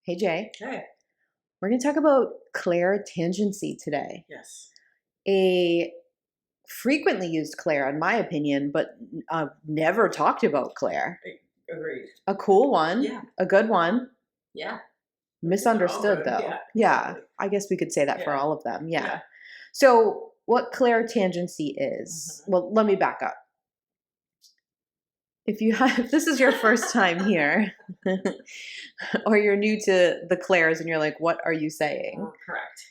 Hey Jay, Okay. we're going to talk about clairtangency today. Yes. A frequently used clair, in my opinion, but never talked about clair. Agreed. A cool one, Yeah. a good one, Yeah. misunderstood Good. though. Yeah. Yeah, Exactly. I guess we could say that for Yeah. all of them. Yeah. Yeah. So, what clairtangency is? Well, let me back up. If this is your first time here, or you're new to the clairs and you're like, what are you saying? Correct.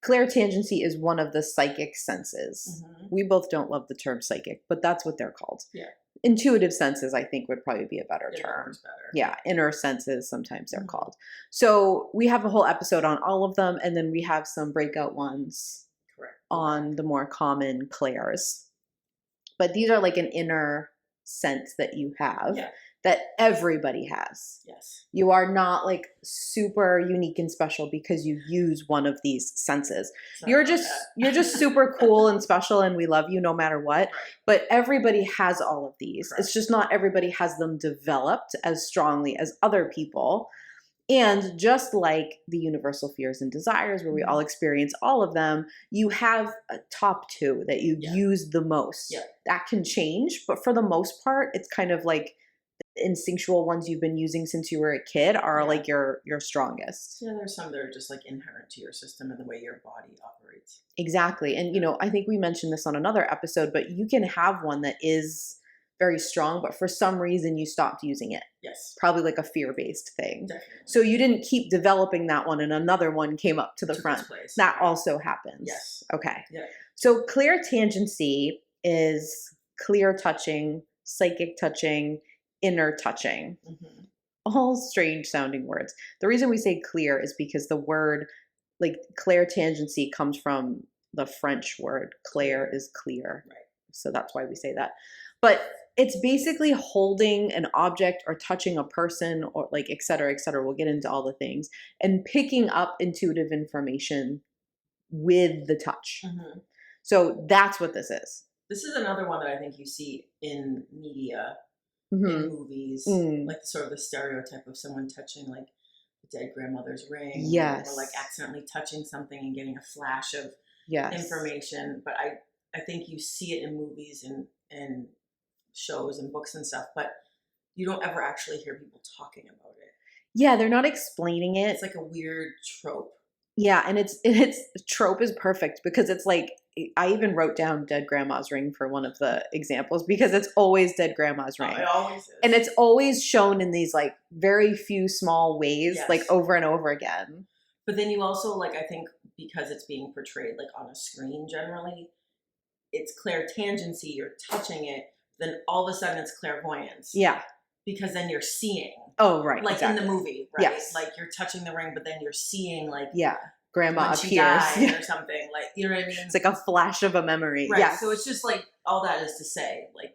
Clairtangency is one of the psychic senses. We both don't love the term psychic, but that's what they're called. Yeah. Intuitive senses, I think, would probably be a better term. Better. Yeah, inner senses, sometimes they're called. So we have a whole episode on all of them, and then we have some breakout ones on the more common clairs. But these are like an inner sense that you have that everybody has. Yes. You are not like super unique and special because you use one of these senses. You're just super cool and special, and we love you no matter what. Right. But everybody has all of these. Correct. It's just not everybody has them developed as strongly as other people. And just like the universal fears and desires, where we all experience all of them, you have a top two that you use the most. Yeah. That can change, but for the most part, it's kind of like the instinctual ones you've been using since you were a kid are like your strongest. Yeah, there's some that are just like inherent to your system and the way your body operates. Exactly. And, I think we mentioned this on another episode, but you can have one that is very strong, but for some reason you stopped using it. Yes. Probably like a fear-based thing. Definitely. So you didn't keep developing that one and another one came up to the front. That also happens. Yes. Okay. Yeah. So clairtangency is clear touching, psychic touching, inner touching. All strange sounding words. The reason we say clear is because the word like clairtangency comes from the French word. Clair is clear. Right. So that's why we say that. But it's basically holding an object or touching a person or like et cetera, et cetera. We'll get into all the things and picking up intuitive information with the touch. So that's what this is. This is another one that I think you see in media, in movies, like sort of the stereotype of someone touching like a dead grandmother's ring. Yes. Or like accidentally touching something and getting a flash of information. But I think you see it in movies and shows and books and stuff, but you don't ever actually hear people talking about it. Yeah, they're not explaining it. It's like a weird trope. Yeah, and it's trope is perfect because it's like I even wrote down dead grandma's ring for one of the examples because it's always dead grandma's ring. It always is. And it's always shown in these like very few small ways, like over and over again. But then you also like, I think because it's being portrayed like on a screen generally, it's clairtangency, you're touching it, then all of a sudden it's clairvoyance. Yeah. Because then you're seeing. Oh, right. Like exactly. in the movie, right? Yes. Like you're touching the ring, but then you're seeing like. Yeah. Grandma when appears. She died or something. Like, you know what I mean? It's like a flash of a memory. Right. Yes. So it's just like, all that is to say, like,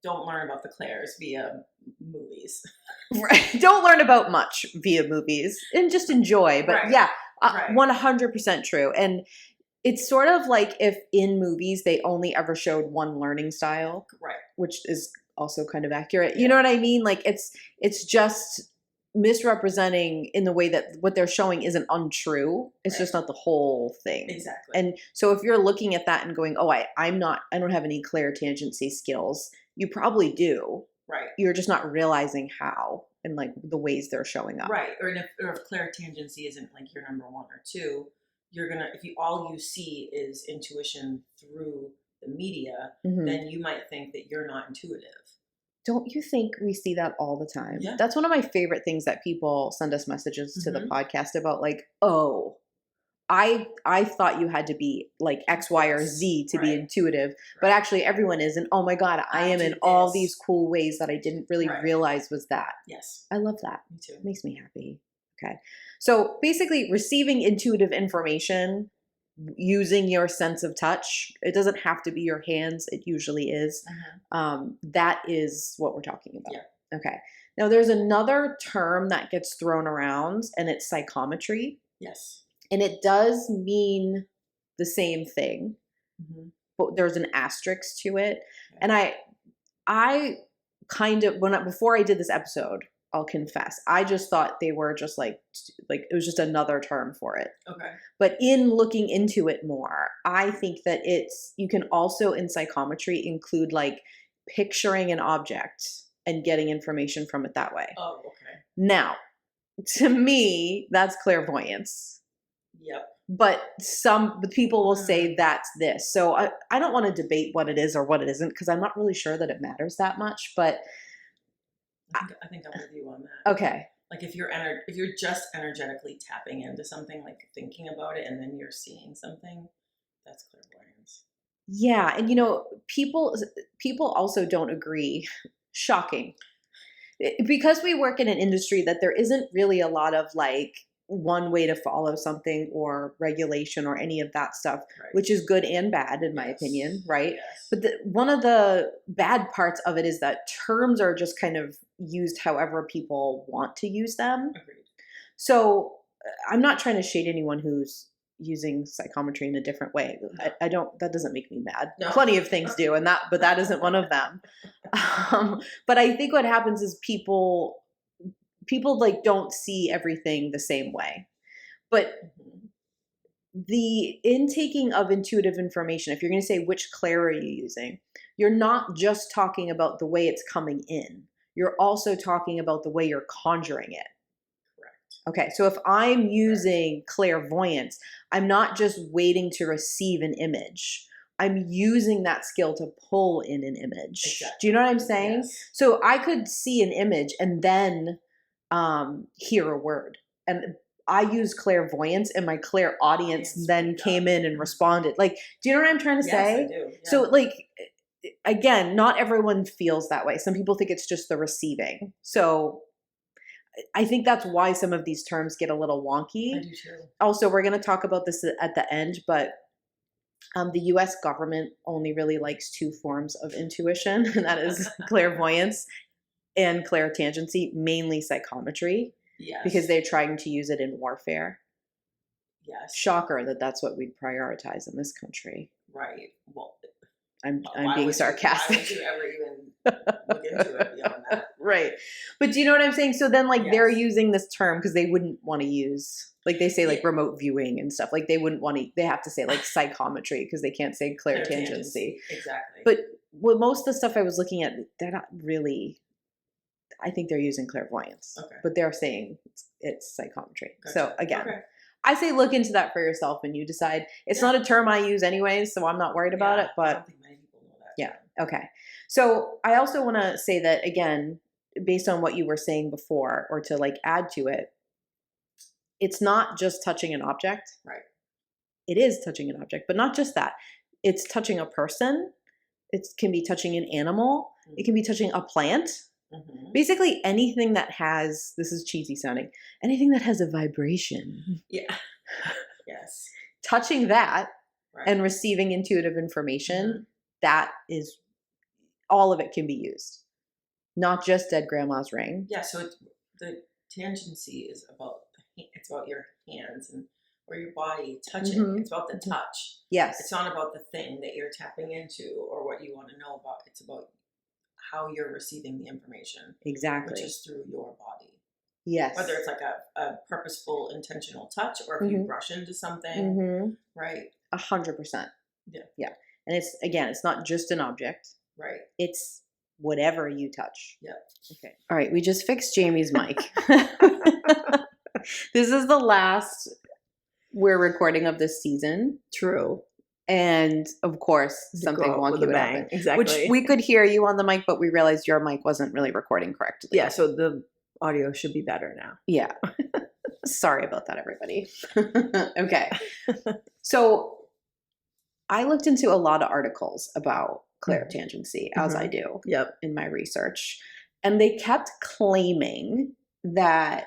don't learn about the clairs via movies. Right. Don't learn about much via movies and just enjoy. But 100% true. And it's sort of like if in movies they only ever showed one learning style, right? Which is also kind of accurate. You know what I mean? Like it's just misrepresenting in the way that what they're showing isn't untrue. It's just not the whole thing. Exactly. And so if you're looking at that and going, oh, I don't have any clairtangency skills, you probably do. Right. You're just not realizing how and like the ways they're showing up. Right. Or if clairtangency isn't like your number one or two, you're gonna, if all you see is intuition through the media, then you might think that you're not intuitive. Don't you think we see that all the time? Yeah. That's one of my favorite things that people send us messages to the podcast about, like, oh, I thought you had to be like X, Y, or Z to be intuitive, but actually everyone is. And oh my God, I am in all these cool ways that I didn't really realize was that. Yes. I love that. Me too. It makes me happy. Okay. So basically receiving intuitive information using your sense of touch. It doesn't have to be your hands. It usually is. That is what we're talking about. Yeah. Okay. Now there's another term that gets thrown around and it's psychometry. Yes. And it does mean the same thing, but there's an asterisk to it. Okay. And I kind of, before I did this episode, I'll confess. I just thought they were just like it was just another term for it. Okay. But in looking into it more, I think that you can also in psychometry include like picturing an object and getting information from it that way. Oh, okay. Now, to me, that's clairvoyance. Yep. But some people will say that's this. So I don't want to debate what it is or what it isn't, because I'm not really sure that it matters that much. But I think I'm with you on that. Okay. Like if you're just energetically tapping into something, like thinking about it, and then you're seeing something, that's clairvoyance. Yeah, and you know, people also don't agree. Shocking. Because we work in an industry that there isn't really a lot of like one way to follow something or regulation or any of that stuff, right. Which is good and bad in my opinion, right? Yes. But one of the bad parts of it is that terms are just kind of used however people want to use them. Agreed. So I'm not trying to shade anyone who's using psychometry in a different way. I don't, that doesn't make me mad. No. Plenty of things do, but that isn't one of them. But I think what happens is people like don't see everything the same way. But the intaking of intuitive information, if you're going to say which clair are you using, you're not just talking about the way it's coming in. You're also talking about the way you're conjuring it. Okay, so if I'm using clairvoyance, I'm not just waiting to receive an image. I'm using that skill to pull in an image. Exactly. Do you know what I'm saying? Yes. So I could see an image and then hear a word. And I use clairvoyance, and my clairaudience then came in and responded. Like, do you know what I'm trying to say? Yes, I do. Yeah. So like, again, not everyone feels that way. Some people think it's just the receiving. So I think that's why some of these terms get a little wonky. I do too. Also, we're going to talk about this at the end, but the U.S. government only really likes two forms of intuition, and that is clairvoyance and clairtangency, mainly psychometry, yes. Because they're trying to use it in warfare. Yes. Shocker that that's what we'd prioritize in this country. Right. Well, I'm being sarcastic. Why would you ever even look into it beyond that? Right. But do you know what I'm saying? So then like they're Yes. using this term because they wouldn't want to use, like they say like remote viewing and stuff. Like they wouldn't want to, they have to say like psychometry because they can't say clairtangency. Exactly. But with most of the stuff I was looking at, they're not really, I think they're using clairvoyance. Okay. But they're saying it's psychometry. Gotcha. So again, okay. I say look into that for yourself and you decide. It's not a term I use anyways, so I'm not worried about it. But I don't think many people know that. Yeah. Okay. So I also want to say that again, based on what you were saying before, or to like add to it, it's not just touching an object. Right. It is touching an object, but not just that. It's touching a person. It can be touching an animal. It can be touching a plant. Mm-hmm. Basically anything that has, this is cheesy sounding, anything that has a vibration. Yeah. Yes. Touching that right. and receiving intuitive information, mm-hmm. that is, all of it can be used. Not just dead grandma's ring. Yeah, so the tangency is about, it's about your hands and or your body touching. Mm-hmm. It's about the touch. Yes. It's not about the thing that you're tapping into or what you want to know about. It's about how you're receiving the information. Exactly. Which is through your body. Yes. Whether it's like a purposeful, intentional touch or if you brush into something, right? 100%. Yeah. Yeah. And it's, again, it's not just an object. Right. It's whatever you touch. Yeah. Okay. All right. We just fixed Jamie's mic. This is the last we're recording of this season. True. And of course, something wonky would happen. Exactly. Which we could hear you on the mic, but we realized your mic wasn't really recording correctly. Yeah, so the audio should be better now. Yeah. Sorry about that, everybody. Okay. So I looked into a lot of articles about clairtangency, as I do in my research. And they kept claiming that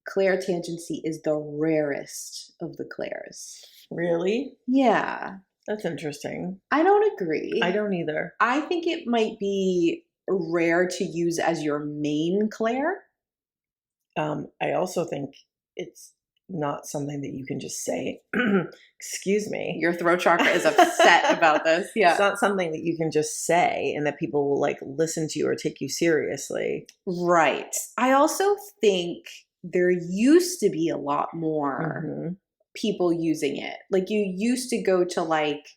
clairtangency is the rarest of the clairs. Really? Yeah. That's interesting. I don't agree. I don't either. I think it might be rare to use as your main clair. I also think it's not something that you can just say, excuse me. Your throat chakra is upset about this. Yeah. It's not something that you can just say and that people will like listen to you or take you seriously. Right. I also think there used to be a lot more people using it. Like you used to go to like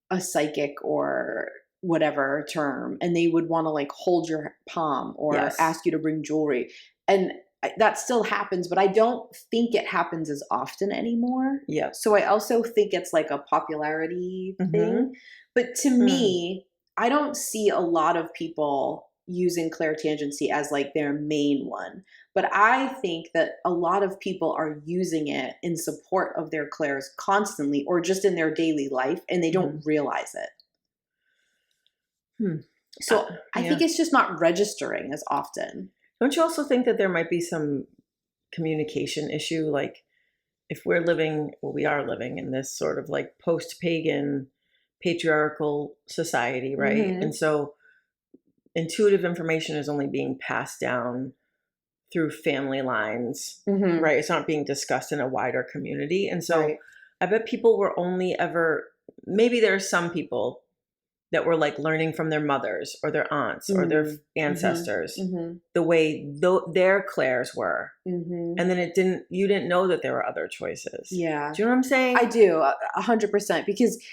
a psychic or whatever term and they would want to like hold your palm or ask you to bring jewelry. And that still happens, but I don't think it happens as often anymore. Yeah. So I also think it's like a popularity thing. But to me, I don't see a lot of people using clairtangency as like their main one. But I think that a lot of people are using it in support of their clairs constantly or just in their daily life and they don't realize it. So I think it's just not registering as often. Don't you also think that there might be some communication issue? Like if we're living, well, we are living in this sort of like post-pagan patriarchal society, right? And so intuitive information is only being passed down through family lines, right? It's not being discussed in a wider community. And so I bet people were only ever, maybe there are some people that were like learning from their mothers or their aunts or their ancestors the way their clairs were. And then you didn't know that there were other choices. Yeah. Do you know what I'm saying? I do, 100%, because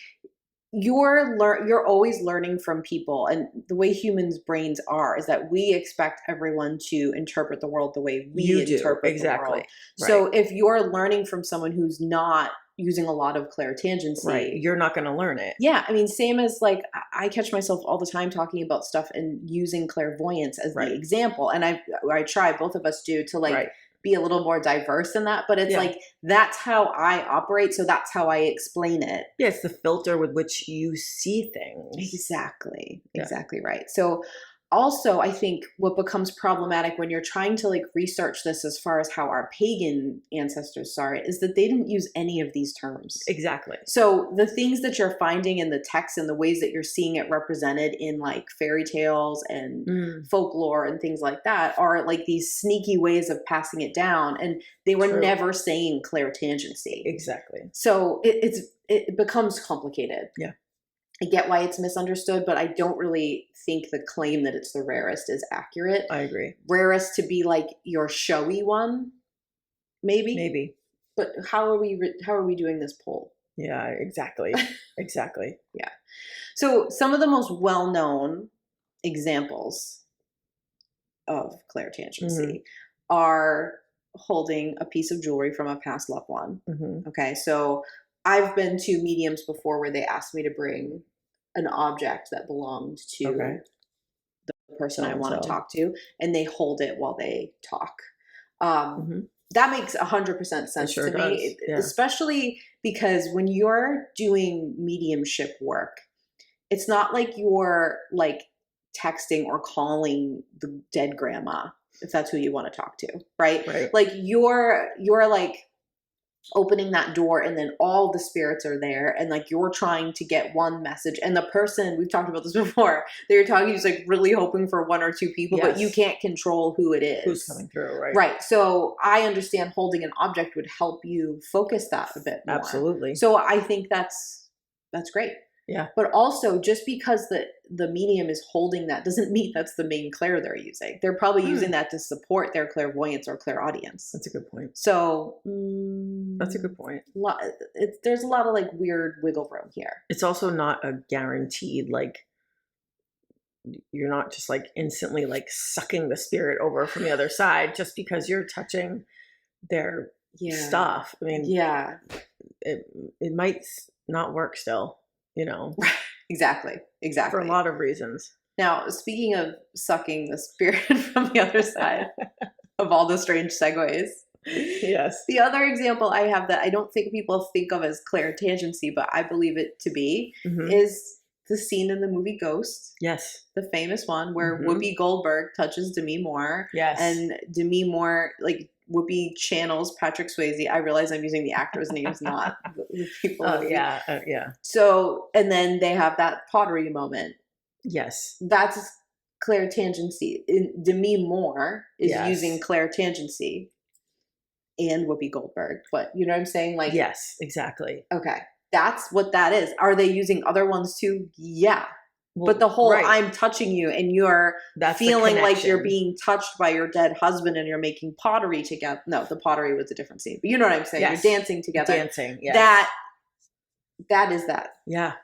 you're always learning from people, and the way humans' brains are is that we expect everyone to interpret the world the way we interpret the world. Right. So if you're learning from someone who's not using a lot of clairtangency, you're not going to learn it. Yeah, I mean, same as like I catch myself all the time talking about stuff and using clairvoyance as the example, and I try, both of us do, to like be a little more diverse in that, but it's like that's how I operate, so that's how I explain it. Yeah, it's the filter with which you see things. Exactly right. So also, I think what becomes problematic when you're trying to like research this as far as how our pagan ancestors saw it is that they didn't use any of these terms. Exactly. So the things that you're finding in the text and the ways that you're seeing it represented in like fairy tales and folklore and things like that are like these sneaky ways of passing it down. And they were never saying clairtangency. Exactly. So it becomes complicated. Yeah. I get why it's misunderstood, but I don't really think the claim that it's the rarest is accurate. I agree. Rarest to be like your showy one, maybe. Maybe. But how are we doing this poll? Yeah, exactly. Exactly. Yeah. So some of the most well-known examples of clairtangency are holding a piece of jewelry from a past loved one. Okay, so I've been to mediums before where they asked me to bring an object that belonged to the person I want to talk to, and they hold it while they talk. That makes 100% sense to me, especially because when you're doing mediumship work, it's not like you're like texting or calling the dead grandma, if that's who you want to talk to, right? Like you're like opening that door and then all the spirits are there and like you're trying to get one message, and the person, we've talked about this before, that you're talking to is like really hoping for one or two people, but you can't control who it is. Who's coming through, Right. So I understand holding an object would help you focus that a bit more. Absolutely. So I think that's great. Yeah. But also, just because the medium is holding that doesn't mean that's the main clair they're using. They're probably using that to support their clairvoyance or clairaudience. That's a good point. So that's a good point. There's a lot of like weird wiggle room here. It's also not a guaranteed, like, you're not just like instantly like sucking the spirit over from the other side just because you're touching their stuff. I mean, it might not work still. You know, exactly. For a lot of reasons. Now, speaking of sucking the spirit from the other side of all the strange segues. Yes. The other example I have that I don't think people think of as clairtangency, but I believe it to be, is the scene in the movie Ghost. Yes. The famous one where Whoopi Goldberg touches Demi Moore. Yes. And Demi Moore, like, Whoopi channels Patrick Swayze. I realize I'm using the actors' names, not the people. Yeah. So, and then they have that pottery moment. Yes. That's clairtangency. Demi Moore is using clairtangency. and Whoopi Goldberg. But you know what I'm saying? Like, yes, exactly. Okay. That's what that is. Are they using other ones too? Yeah. But the whole I'm touching you and you're feeling like you're being touched by your dead husband and you're making pottery together. No, the pottery was a different scene. But you know what I'm saying? Yes. You're dancing together. Dancing, yes. That is that. Yeah.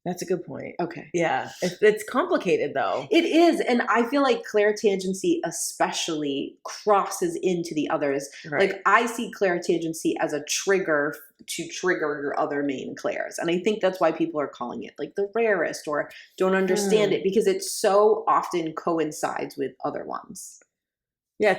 That's a good point. Okay. Yeah. It's complicated though. It is. And I feel like clairtangency especially crosses into the others. Right. Like I see clairtangency as a trigger to trigger your other main clairs. And I think that's why people are calling it like the rarest or don't understand it, because it so often coincides with other ones. Yeah,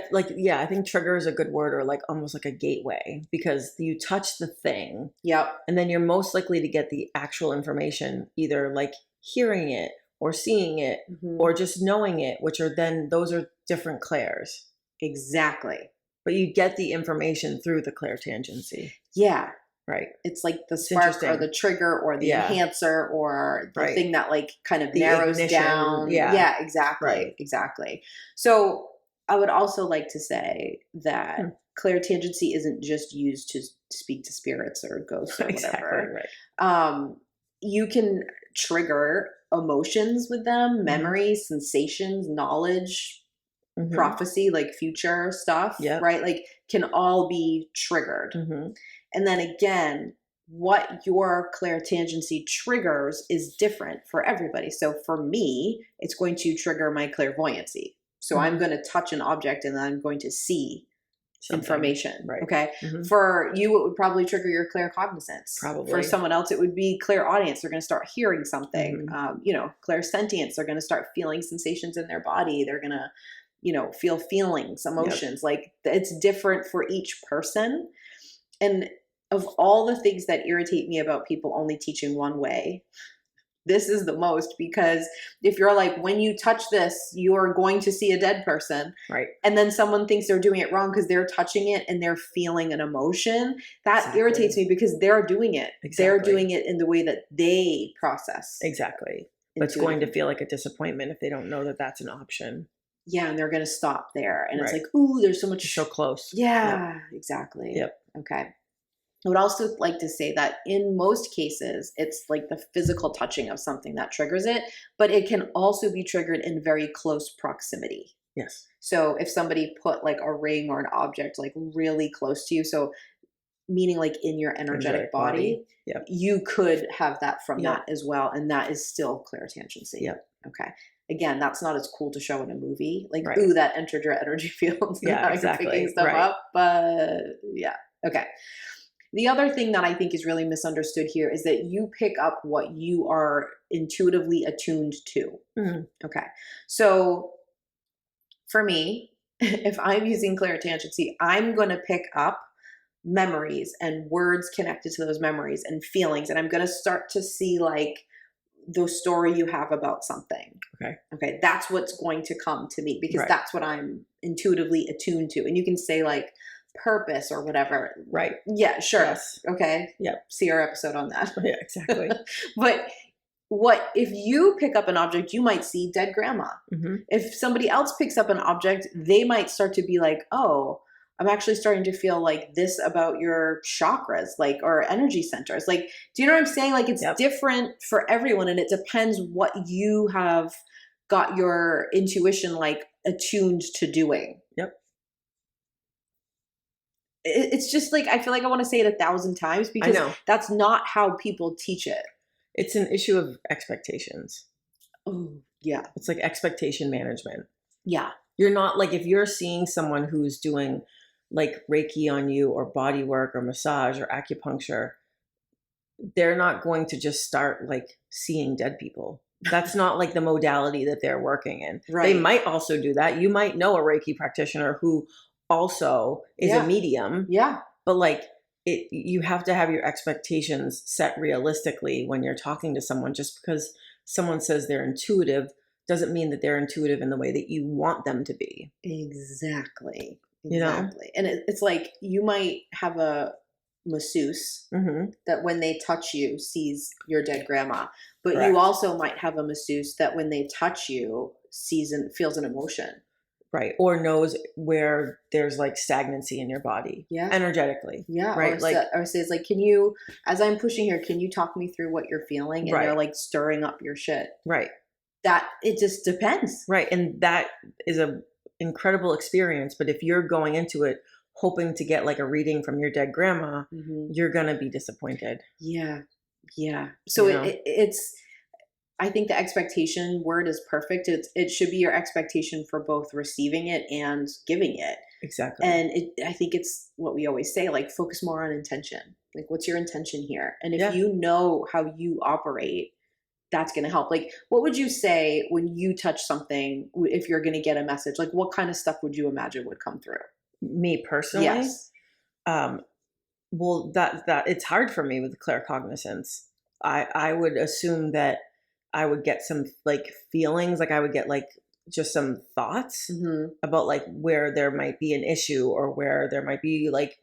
I think trigger is a good word, or like almost like a gateway, because you touch the thing. Yep. And then you're most likely to get the actual information, either like hearing it or seeing it or just knowing it, which are then, those are different clairs. Exactly. But you get the information through the clairtangency. Yeah. Right. It's like the spark or the trigger or the enhancer or the thing that like kind of narrows down. Yeah, exactly. Right. Exactly. So I would also like to say that clairtangency isn't just used to speak to spirits or ghosts or whatever. Right. You can trigger emotions with them, memories, sensations, knowledge, prophecy, like future stuff, right? Like can all be triggered. And then again, what your clairtangency triggers is different for everybody. So for me, it's going to trigger my clairvoyancy. So I'm going to touch an object and then I'm going to see information. Right. Okay. For you, it would probably trigger your claircognizance. Probably. For someone else, it would be clairaudience. They're going to start hearing something. Clairsentience. They're going to start feeling sensations in their body. They're going to, feel feelings, emotions. Like it's different for each person. And of all the things that irritate me about people only teaching one way, this is the most, because if you're like, when you touch this, you're going to see a dead person. Right. And then someone thinks they're doing it wrong because they're touching it and they're feeling an emotion. That irritates me because they're doing it. Exactly. They're doing it in the way that they process. Exactly. But it's going to feel like a disappointment if they don't know that that's an option. Yeah. And they're going to stop there. And it's like, ooh, there's so much. So close. Yeah, exactly. Yep. Okay. I would also like to say that in most cases, it's like the physical touching of something that triggers it, but it can also be triggered in very close proximity. Yes. So if somebody put like a ring or an object like really close to you, so meaning like in your energetic body, you could have that from that as well. And that is still clairtangency. Yep. Okay. Again, that's not as cool to show in a movie. Like, ooh, that entered your energy field. Yeah, exactly. Picking stuff up. But yeah. Okay. The other thing that I think is really misunderstood here is that you pick up what you are intuitively attuned to. Okay. So for me, if I'm using clairtangency, I'm going to pick up memories and words connected to those memories and feelings. And I'm going to start to see like the story you have about something. Okay. That's what's going to come to me because that's what I'm intuitively attuned to. And you can say like, purpose or whatever. Right. Yeah, sure. Yes. Okay. Yep. See our episode on that. Yeah, exactly. But if you pick up an object, you might see dead grandma. If somebody else picks up an object, they might start to be like, oh, I'm actually starting to feel like this about your chakras, like, or energy centers. Like, do you know what I'm saying? Like it's different for everyone and it depends what you have got your intuition like attuned to doing. Yep. It's just like, I feel like I want to say it 1,000 times because that's not how people teach it. It's an issue of expectations. Oh, yeah. It's like expectation management. Yeah. You're not like, if you're seeing someone who's doing like Reiki on you or body work or massage or acupuncture, they're not going to just start like seeing dead people. That's not like the modality that they're working in. Right. They might also do that. You might know a Reiki practitioner who also is a medium. Yeah. But like you have to have your expectations set realistically when you're talking to someone. Just because someone says they're intuitive doesn't mean that they're intuitive in the way that you want them to be. Exactly. You know? And it's like you might have a masseuse that when they touch you sees your dead grandma. But you also might have a masseuse that when they touch you sees and feels an emotion. Right. Or knows where there's like stagnancy in your body. Yeah. Energetically. Yeah. Right. Or says like, can you, as I'm pushing here, can you talk me through what you're feeling? And they're like stirring up your shit. Right. That it just depends. Right. And that is a incredible experience. But if you're going into it hoping to get like a reading from your dead grandma, you're going to be disappointed. Yeah. Yeah. So it's, I think the expectation word is perfect. It should be your expectation for both receiving it and giving it. Exactly. And I think it's what we always say, like focus more on intention. Like what's your intention here? And if you know how you operate, that's going to help. Like, what would you say when you touch something, if you're going to get a message, like what kind of stuff would you imagine would come through? Me personally? Yes. Well, that it's hard for me with claircognizance. I would assume that I would get some like feelings, like I would get like just some thoughts about like where there might be an issue or where there might be like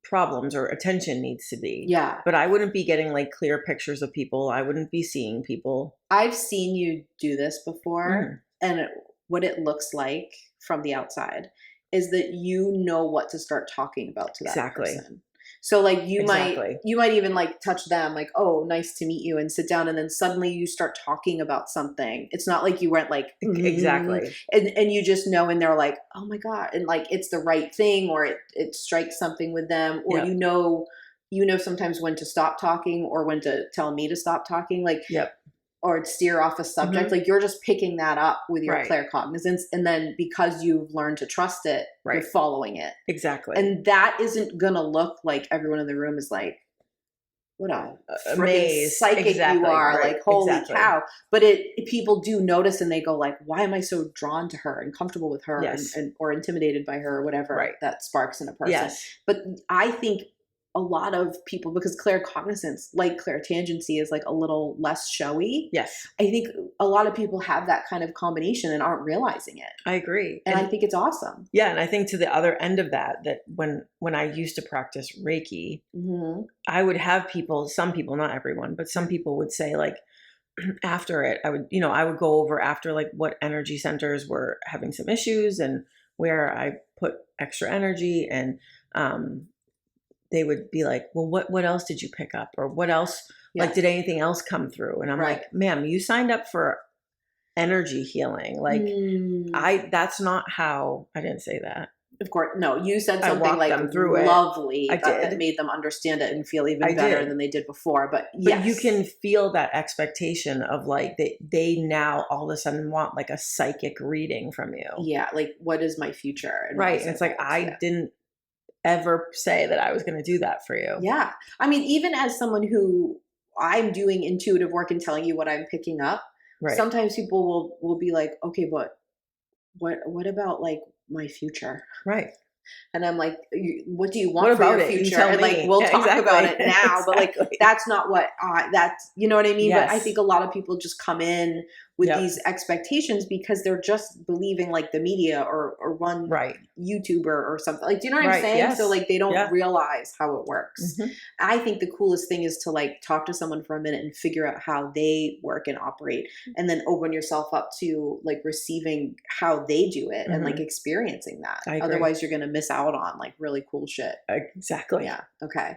problems or attention needs to be. Yeah. But I wouldn't be getting like clear pictures of people. I wouldn't be seeing people. I've seen you do this before, and what it looks like from the outside is that you know what to start talking about to that person. So like you might even like touch them like, oh, nice to meet you, and sit down, and then suddenly you start talking about something. It's not like you went like exactly, and you just know, and they're like, oh my God, and like it's the right thing, or it strikes something with them, or you know sometimes when to stop talking or when to tell me to stop talking, like or steer off a subject. Like you're just picking that up with your claircognizance, and then because you've learned to trust it, you're following it. Exactly. And that isn't gonna look like everyone in the room is like, what a freaking psychic you are, like holy cow. But people do notice, and they go like, why am I so drawn to her and comfortable with her and or intimidated by her or whatever that sparks in a person. But I think a lot of people, because claircognizance, like clairtangency, is like a little less showy. Yes. I think a lot of people have that kind of combination and aren't realizing it. I agree. And I think it's awesome. Yeah. And I think to the other end of that when I used to practice Reiki, I would have people, some people, not everyone, but some people would say like, after it, I would go over after like what energy centers were having some issues and where I put extra energy, and, they would be like, well, what else did you pick up? Or what else, like, did anything else come through? And I'm like, ma'am, you signed up for energy healing. Like that's not how, I didn't say that. Of course. No, you said something like lovely that made them understand it and feel even better than they did before. But you can feel that expectation of like, they now all of a sudden want like a psychic reading from you. Yeah. Like, what is my future? And and it's like, I didn't ever say that I was going to do that for you. Yeah. I mean, even as someone who I'm doing intuitive work and telling you what I'm picking up, sometimes people will be like, okay, but what about like my future? Right. And I'm like, what do you want for your future? And like, we'll talk exactly. about it now, but like, that's not what that's, you know what I mean? Yes. But I think a lot of people just come in with these expectations because they're just believing like the media or one YouTuber or something. Like, do you know what I'm saying? Yes. So like, they don't realize how it works. I think the coolest thing is to like talk to someone for a minute and figure out how they work and operate, and then open yourself up to like receiving how they do it and like experiencing that. Otherwise you're going to miss out on like really cool shit. Exactly. Yeah. Okay.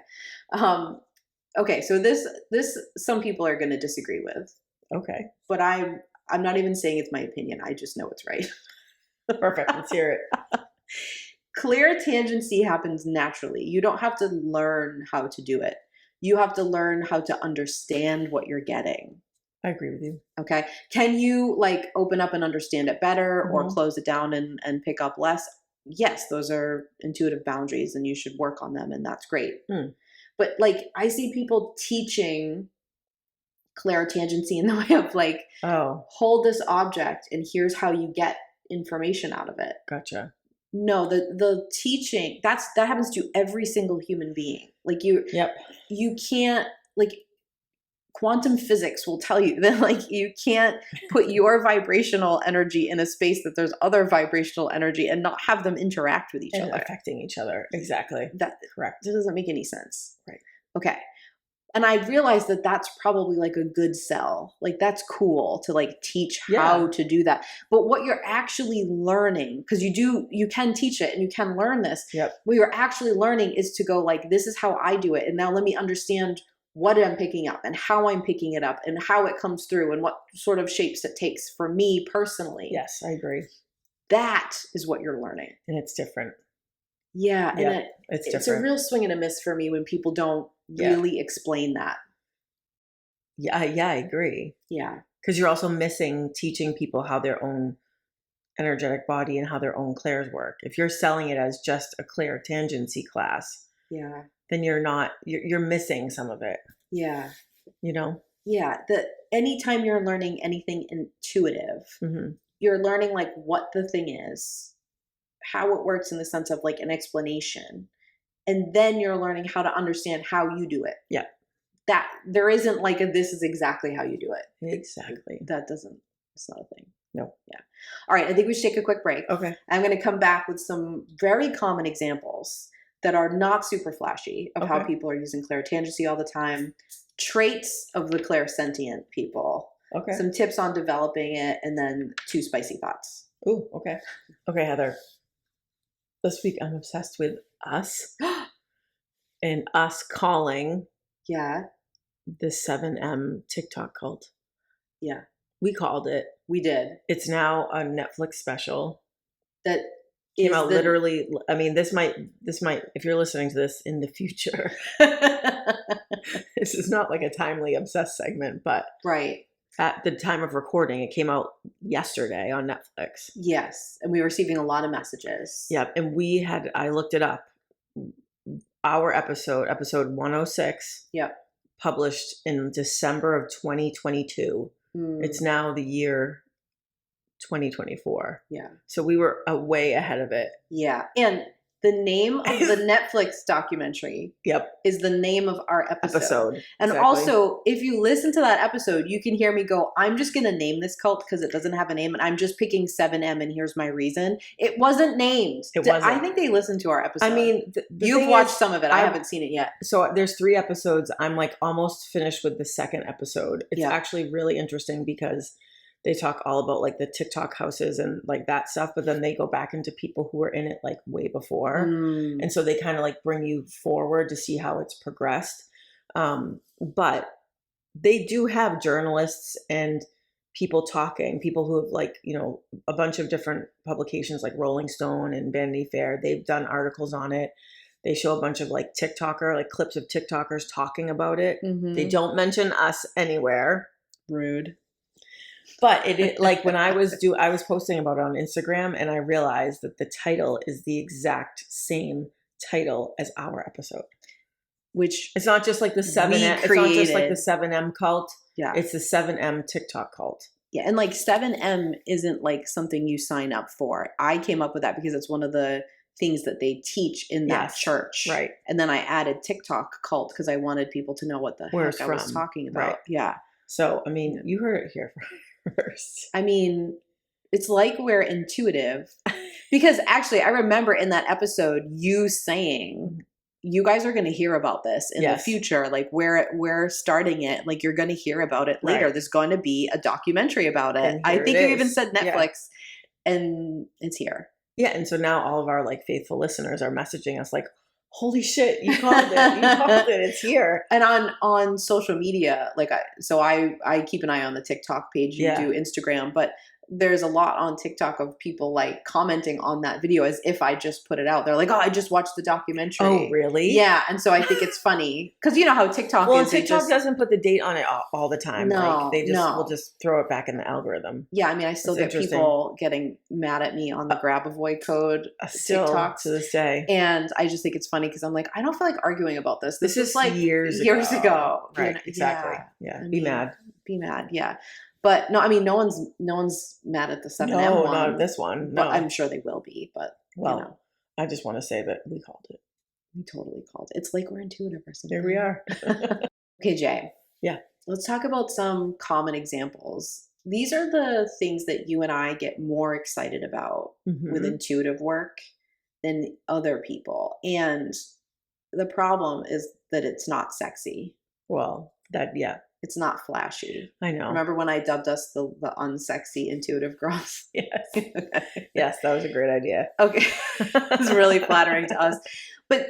Okay. So this some people are going to disagree with. Okay. But I'm not even saying it's my opinion. I just know it's right. Perfect. Let's hear it. Clairtangency happens naturally. You don't have to learn how to do it. You have to learn how to understand what you're getting. I agree with you. Okay. Can you like open up and understand it better or close it down and pick up less? Yes, those are intuitive boundaries and you should work on them, and that's great. But like I see people teaching clairtangency in the way of like, hold this object and here's how you get information out of it. Gotcha. No, the teaching, that happens to every single human being. Like you can't, like, quantum physics will tell you that like you can't put your vibrational energy in a space that there's other vibrational energy and not have them interact with each other. Affecting each other. Exactly. That correct. That doesn't make any sense. Right. Okay. And I realized that that's probably like a good sell. Like that's cool to like teach how to do that. But what you're actually learning, because you can teach it and you can learn this. Yep. What you're actually learning is to go like, this is how I do it. And now let me understand what I'm picking up and how I'm picking it up and how it comes through and what sort of shapes it takes for me personally. Yes, I agree. That is what you're learning. And it's different. Yeah. Yep, And it's it's different. a real swing and a miss for me when people don't really explain that. Yeah, I agree. Yeah. Because you're also missing teaching people how their own energetic body and how their own clairs work. If you're selling it as just a Clairtangency class, then you're missing some of it. Yeah. You know? Yeah. Anytime you're learning anything intuitive, Mm-hmm. you're learning like what the thing is, how it works in the sense of like an explanation. And then you're learning how to understand how you do it. Yeah. That there isn't like this is exactly how you do it. Exactly. It's not a thing. No. Yeah. All right. I think we should take a quick break. Okay. I'm going to come back with some very common examples that are not super flashy of how people are using clairtangency all the time, traits of the clairsentient people, some tips on developing it, and then 2 spicy thoughts. Ooh, okay. Okay, Heather. This week I'm obsessed with us and us calling the 7M TikTok cult. Yeah. We called it. We did. It's now a Netflix special. That came out literally. I mean, this might, if you're listening to this in the future, this is not like a timely obsessed segment, but at the time of recording, it came out yesterday on Netflix. Yes. And we were receiving a lot of messages. Yeah. And I looked it up. Our episode 106, published in December of 2022. It's now the year 2024. Yeah. So we were way ahead of it. Yeah. And the name of the Netflix documentary is the name of our episode. And also, if you listen to that episode, you can hear me go, I'm just going to name this cult because it doesn't have a name. And I'm just picking 7M and here's my reason. It wasn't named. It wasn't. I think they listened to our episode. I mean, you've watched some of it. I haven't seen it yet. So there's 3 episodes. I'm like almost finished with the 2nd episode. It's actually really interesting because they talk all about like the TikTok houses and like that stuff, but then they go back into people who were in it like way before. And so they kind of like bring you forward to see how it's progressed. But they do have journalists and people who have like, you know, a bunch of different publications like Rolling Stone and Vanity Fair. They've done articles on it. They show a bunch of like clips of TikTokers talking about it. They don't mention us anywhere. Rude. But like when I was posting about it on Instagram and I realized that the title is the exact same title as our episode. Which it's not just like the 7M, it's not just like the 7M cult. Yeah. It's the 7M TikTok cult. Yeah. And like 7M isn't like something you sign up for. I came up with that because it's one of the things that they teach in that church. Right. And then I added TikTok cult because I wanted people to know what the heck I was talking about. Right. Yeah. So, I mean, you heard it here first. I mean, it's like we're intuitive because actually I remember in that episode you saying, you guys are going to hear about this in the future. Like we're starting it. Like you're going to hear about it later. Right. There's going to be a documentary about it. I think you even said Netflix and it's here. Yeah. And so now all of our like faithful listeners are messaging us like, holy shit, you called it. You called it. It's here. And on social media, like I keep an eye on the TikTok page. You do Instagram, but there's a lot on TikTok of people like commenting on that video as if I just put it out. They're like, oh, I just watched the documentary. Oh, really? Yeah. And so I think it's funny because you know how TikTok is. Well, TikTok doesn't put the date on it all the time. No, like, they just will just throw it back in the algorithm. Yeah. I mean, I still get people getting mad at me on the grab avoid code TikTok to this day. And I just think it's funny because I'm like, I don't feel like arguing about this. This is like years ago. Right. Exactly. Yeah. Be mad. Be mad. Yeah. But no, I mean, no one's mad at the 7M one. No, not this one. No. But I'm sure they will be. But well, you know. I just want to say that we called it. We totally called it. It's like we're intuitive or something. Here we are. Okay, Jay. Yeah. Let's talk about some common examples. These are the things that you and I get more excited about with intuitive work than other people. And the problem is that it's not sexy. Well, It's not flashy. I know. Remember when I dubbed us the unsexy intuitive girls? Yes. Yes, that was a great idea. Okay. It's really flattering to us. But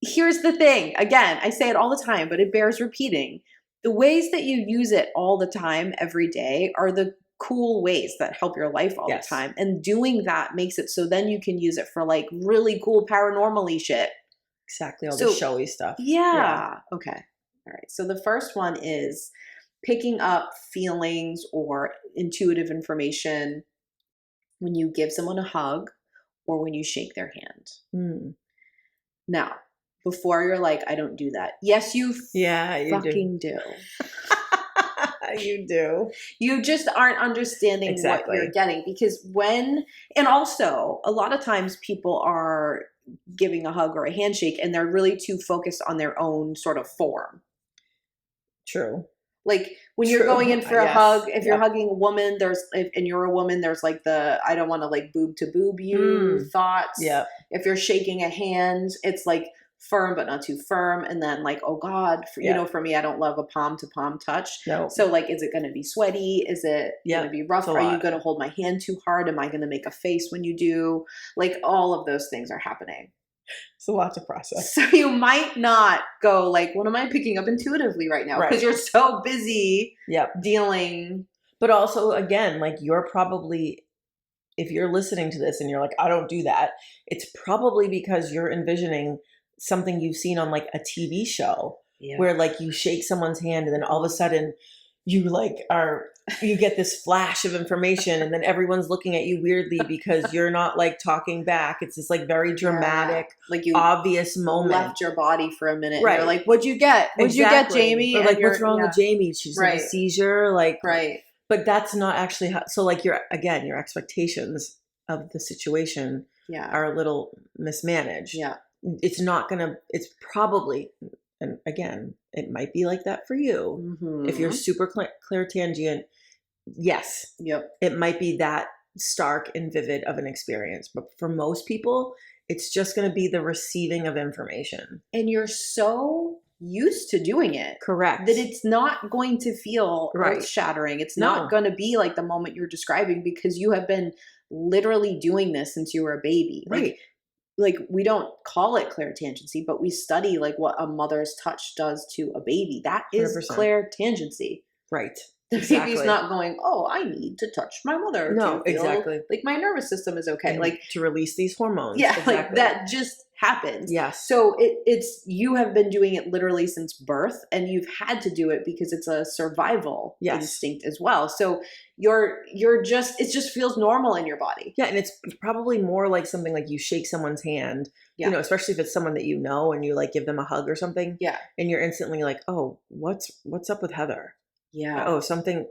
here's the thing. Again, I say it all the time, but it bears repeating. The ways that you use it all the time, every day, are the cool ways that help your life all the time. And doing that makes it so then you can use it for like really cool paranormal-y shit. Exactly. All the showy stuff. Yeah. Okay. All right. So the first one is picking up feelings or intuitive information when you give someone a hug or when you shake their hand. Now, before you're like, I don't do that. Yes, you fucking do. You do. You just aren't understanding what you're getting, because and also a lot of times people are giving a hug or a handshake and they're really too focused on their own sort of form. True. Like when you're going in for a hug, if you're hugging a woman, and you're a woman, there's like I don't want to like boob to boob you thoughts. Yeah. If you're shaking a hand, it's like firm but not too firm, and then like, oh God, for me, I don't love a palm to palm touch. No. So like, is it going to be sweaty? Is it going to be rough? Are you going to hold my hand too hard? Am I going to make a face when you do? Like all of those things are happening. It's a lot to process. So you might not go like, what am I picking up intuitively right now? Because you're so busy dealing. But also, again, like you're probably, if you're listening to this and you're like, I don't do that, it's probably because you're envisioning something you've seen on like a TV show where like you shake someone's hand and then all of a sudden you get this flash of information and then everyone's looking at you weirdly because you're not like talking back. It's this like very dramatic, like you obvious moment. Left your body for a minute. Right. And you're like, what'd you get? What'd you get, Jamie? Or like, what's wrong with Jamie? She's like a seizure. Like, but that's not actually how, so like your expectations of the situation are a little mismanaged. Yeah. It's probably, and again, it might be like that for you. If you're super clairtangent, yes. Yep. It might be that stark and vivid of an experience. But for most people, it's just going to be the receiving of information. And you're so used to doing it. Correct. That it's not going to feel earth-shattering. It's not going to be like the moment you're describing, because you have been literally doing this since you were a baby. Right. Like we don't call it clairtangency, but we study like what a mother's touch does to a baby. That is 100%. Clairtangency. Right. The baby's not going, oh, I need to touch my mother. No, to feel exactly. Like my nervous system is okay. And like to release these hormones. Yeah, like that just happens. Yes. So it's you have been doing it literally since birth, and you've had to do it because it's a survival instinct as well. So it just feels normal in your body. Yeah, and it's probably more like something like you shake someone's hand, especially if it's someone that you know and you like give them a hug or something. Yeah. And you're instantly like, oh, what's up with Heather? Yeah. Oh,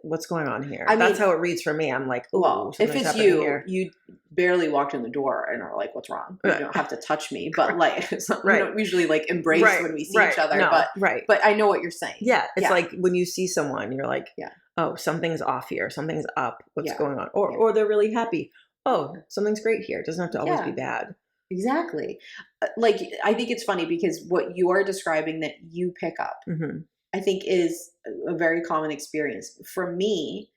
what's going on here? That's how it reads for me. I'm like, oh, well, if it's you barely walked in the door and are like, what's wrong? You don't have to touch me, but like, we don't usually like embrace when we see each other. No, but I know what you're saying. Yeah. It's like when you see someone, you're like, oh, something's off here. Something's up. What's going on? Or they're really happy. Oh, something's great here. It doesn't have to always be bad. Exactly. Like, I think it's funny because what you are describing that you pick up, I think is a very common experience. For me,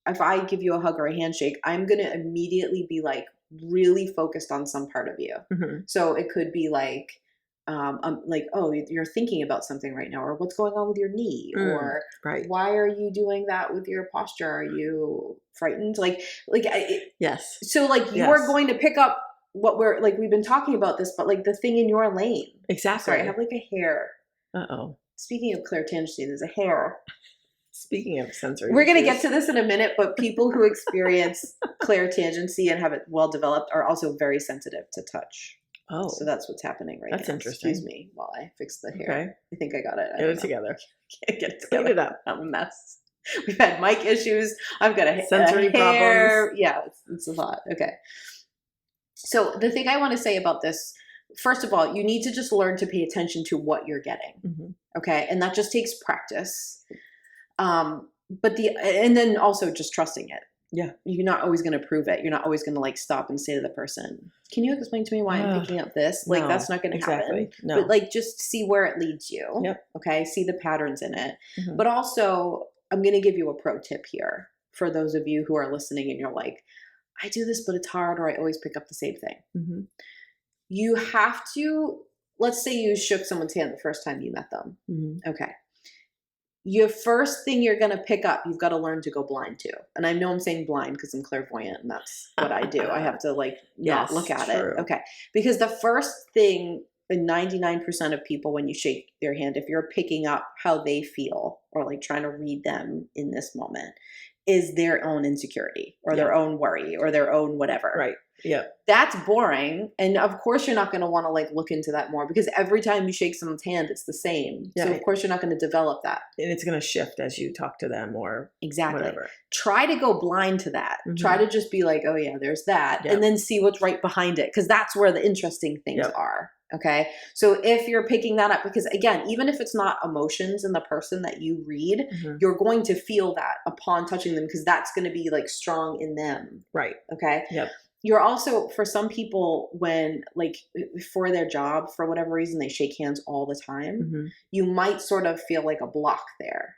if I give you a hug or a handshake, I'm going to immediately be like really focused on some part of you. So it could be like, oh, you're thinking about something right now, or what's going on with your knee, or why are you doing that with your posture? Are you frightened? Yes. So like you're going to pick up what we've been talking about this, but like the thing in your lane. Exactly. Sorry, I have like a hair. Uh-oh. Speaking of clairtangency, there's a hair. Speaking of sensory, we're going to get to this in a minute, but people who experience clairtangency and have it well developed are also very sensitive to touch. Oh. So that's what's happening right now. That's interesting. Excuse me while I fix the hair. Okay. I think I got it. Get it together. Can't get it together. Clean it up. I'm a mess. We've had mic issues. I've got a sensory hair. problems. Yeah, it's a lot. Okay. So the thing I want to say about this, first of all, you need to just learn to pay attention to what you're getting. Okay. And that just takes practice. And then also just trusting it. Yeah. You're not always going to prove it. You're not always going to like stop and say to the person, can you explain to me why I'm picking up this? Like, that's not going to happen. No. But like, just see where it leads you. Yep. Okay. See the patterns in it. But also, I'm going to give you a pro tip here for those of you who are listening and you're like, I do this, but it's hard, or I always pick up the same thing. You have to, let's say you shook someone's hand the first time you met them. Okay. Your first thing you're going to pick up, you've got to learn to go blind to. And I know I'm saying blind because I'm clairvoyant and that's what I do. I have to like not look at it. Okay. Because the first thing, in 99% of people, when you shake their hand, if you're picking up how they feel or like trying to read them in this moment, is their own insecurity or their own worry or their own whatever. Right. Yeah. That's boring. And of course you're not going to want to like look into that more because every time you shake someone's hand, it's the same. Yeah. So of course you're not going to develop that. And it's going to shift as you talk to them or whatever. Try to go blind to that. Try to just be like, oh yeah, there's that. And then see what's right behind it. Because that's where the interesting things are. Okay. So if you're picking that up, because again, even if it's not emotions in the person that you read, you're going to feel that upon touching them because that's going to be like strong in them. Right. Okay. Yep. You're also, for some people, when like for their job, for whatever reason, they shake hands all the time, you might sort of feel like a block there.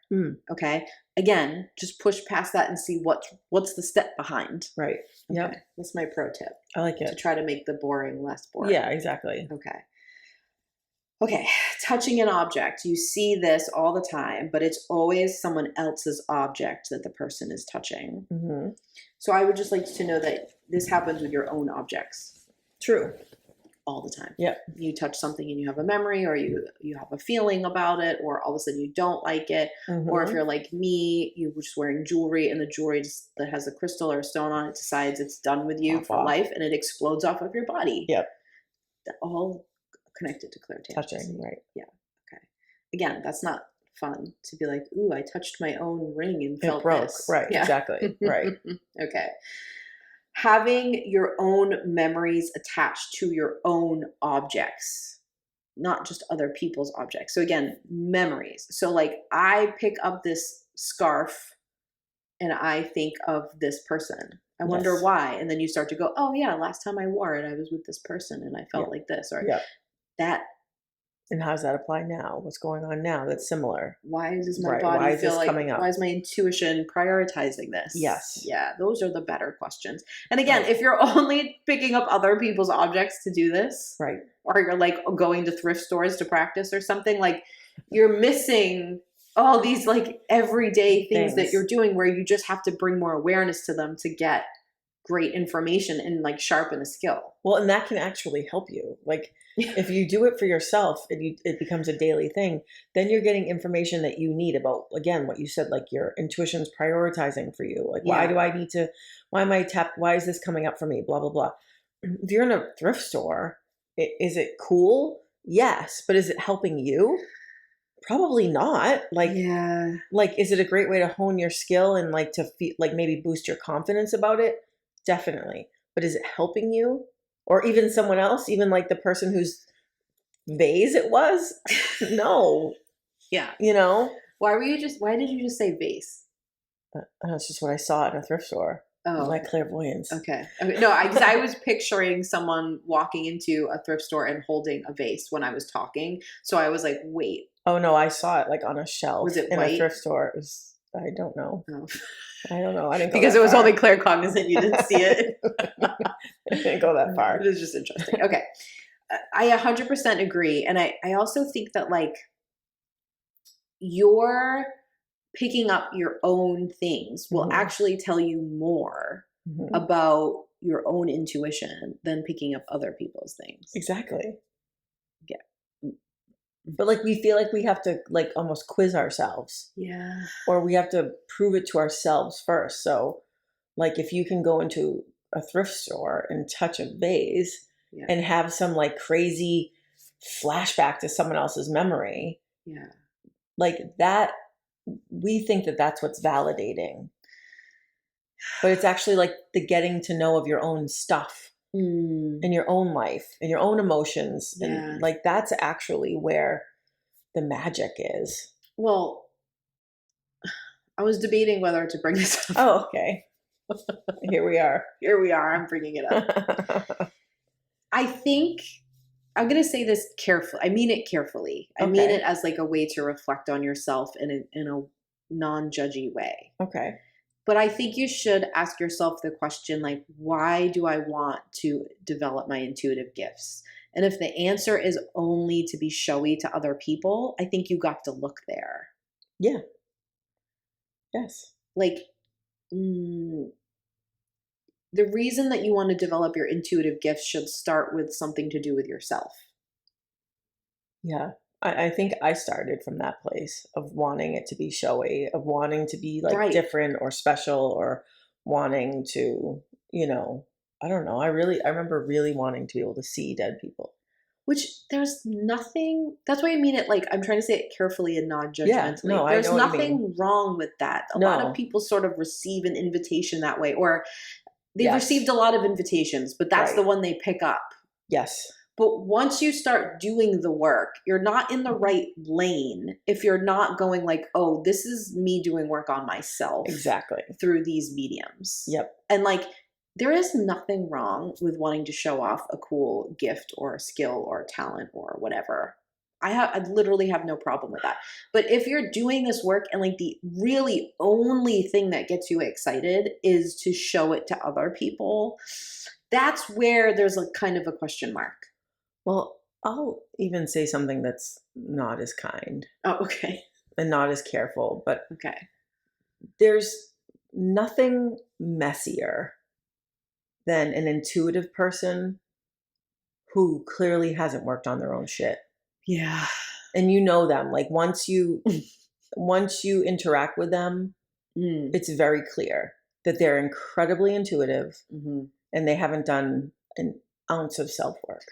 Okay. Again, just push past that and see what's the step behind. Right. Okay. That's my pro tip. I like it. To try to make the boring less boring. Yeah, exactly. Okay. Okay. Touching an object. You see this all the time, but it's always someone else's object that the person is touching. So I would just like to know that this happens with your own objects. True. All the time. Yeah. You touch something and you have a memory or you have a feeling about it, or all of a sudden you don't like it. Or if you're like me, you're just wearing jewelry and the jewelry that has a crystal or a stone on it decides it's done with you for life and it explodes off of your body. Yep. All connected to clairtangency. Touching, right. Yeah. Okay. Again, that's not fun to be like, ooh, I touched my own ring and felt this. Right. Yeah. Exactly. Right. Okay. Having your own memories attached to your own objects, not just other people's objects. So again, memories. So like I pick up this scarf and I think of this person. I wonder why. And then you start to go, oh yeah, last time I wore it, I was with this person and I felt like this, or that. And how does that apply now? What's going on now that's similar? Why does my body feel like, why is my intuition prioritizing this? Yes. Yeah, those are the better questions. And again, if you're only picking up other people's objects to do this, right, or you're like going to thrift stores to practice or something, like you're missing all these like everyday things that you're doing where you just have to bring more awareness to them to get great information and like sharpen a skill. Well, and that can actually help you. Like if you do it for yourself and it becomes a daily thing, then you're getting information that you need about, again, what you said, like your intuition's prioritizing for you. Like, why do I need to, why is this coming up for me? Blah, blah, blah. If you're in a thrift store, is it cool? Yes. But is it helping you? Probably not. Like, like, is it a great way to hone your skill and like to feel like maybe boost your confidence about it? Definitely. But is it helping you? Or even someone else, even like the person whose vase it was? No. Yeah. You know? Why did you just say vase? That's just what I saw in a thrift store. Oh. My clairvoyance. Okay. No, I was picturing someone walking into a thrift store and holding a vase when I was talking. So I was like, wait. Oh no, I saw it like on a shelf. Was it in white? A thrift store. It was, I don't know. Oh. I don't know. I didn't go because that it was far. only claircognizant. You didn't see it. I didn't go that far. It was just interesting. Okay. I 100% agree. And I also think that like you're picking up your own things will actually tell you more about your own intuition than picking up other people's things. Exactly. Yeah. But like we feel like we have to like almost quiz ourselves. Yeah. Or we have to prove it to ourselves first. So like if you can go into a thrift store and touch a vase and have some like crazy flashback to someone else's memory. Yeah. Like that, we think that that's what's validating. But it's actually like the getting to know of your own stuff. In your own life and your own emotions. And like, that's actually where the magic is. Well, I was debating whether to bring this up. Oh, okay. Here we are. Here we are. I'm bringing it up. I think I'm going to say this carefully. I mean it carefully. I mean it as like a way to reflect on yourself in a non-judgy way. Okay. But I think you should ask yourself the question, like, why do I want to develop my intuitive gifts? And if the answer is only to be showy to other people, I think you got to look there. Yeah. Yes. Like, the reason that you want to develop your intuitive gifts should start with something to do with yourself. Yeah. I think I started from that place of wanting it to be showy, of wanting to be like different or special, or wanting to, I don't know. I remember really wanting to be able to see dead people. Which there's nothing, that's why I mean it like, I'm trying to say it carefully and non-judgmentally. Yeah, no, there's I know nothing wrong with that. A lot of people sort of receive an invitation that way, or they've received a lot of invitations, but that's the one they pick up. Yes. But once you start doing the work, you're not in the right lane if you're not going like, oh, this is me doing work on myself. Exactly. Through these mediums. Yep. And like, there is nothing wrong with wanting to show off a cool gift or a skill or a talent or whatever. I literally have no problem with that. But if you're doing this work and like the really only thing that gets you excited is to show it to other people, that's where there's a kind of a question mark. Well, I'll even say something that's not as kind. Oh, okay. And not as careful, but okay. There's nothing messier than an intuitive person who clearly hasn't worked on their own shit. Yeah. And you know them. Like once you interact with them, it's very clear that they're incredibly intuitive and they haven't done an ounce of self-work.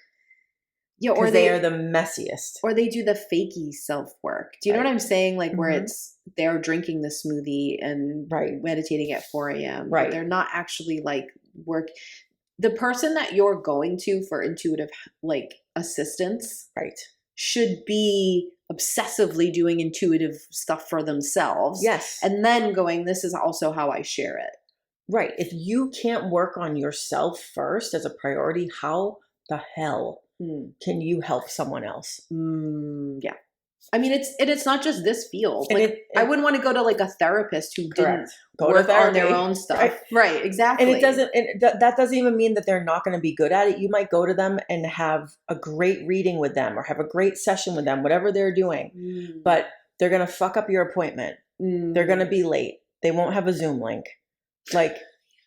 Yeah, or they are the messiest. Or they do the fakey self-work. Do you know what I'm saying? Like where it's they're drinking the smoothie and meditating at 4 a.m. Right. But they're not actually like work. The person that you're going to for intuitive like assistance should be obsessively doing intuitive stuff for themselves. Yes. And then going, this is also how I share it. Right. If you can't work on yourself first as a priority, how the hell can you help someone else? Yeah. I mean, it's not just this field. Like, I wouldn't want to go to like a therapist who didn't work on their own stuff. Right. Exactly. And that doesn't even mean that they're not going to be good at it. You might go to them and have a great reading with them or have a great session with them, whatever they're doing, but they're going to fuck up your appointment. They're going to be late. They won't have a Zoom link. Like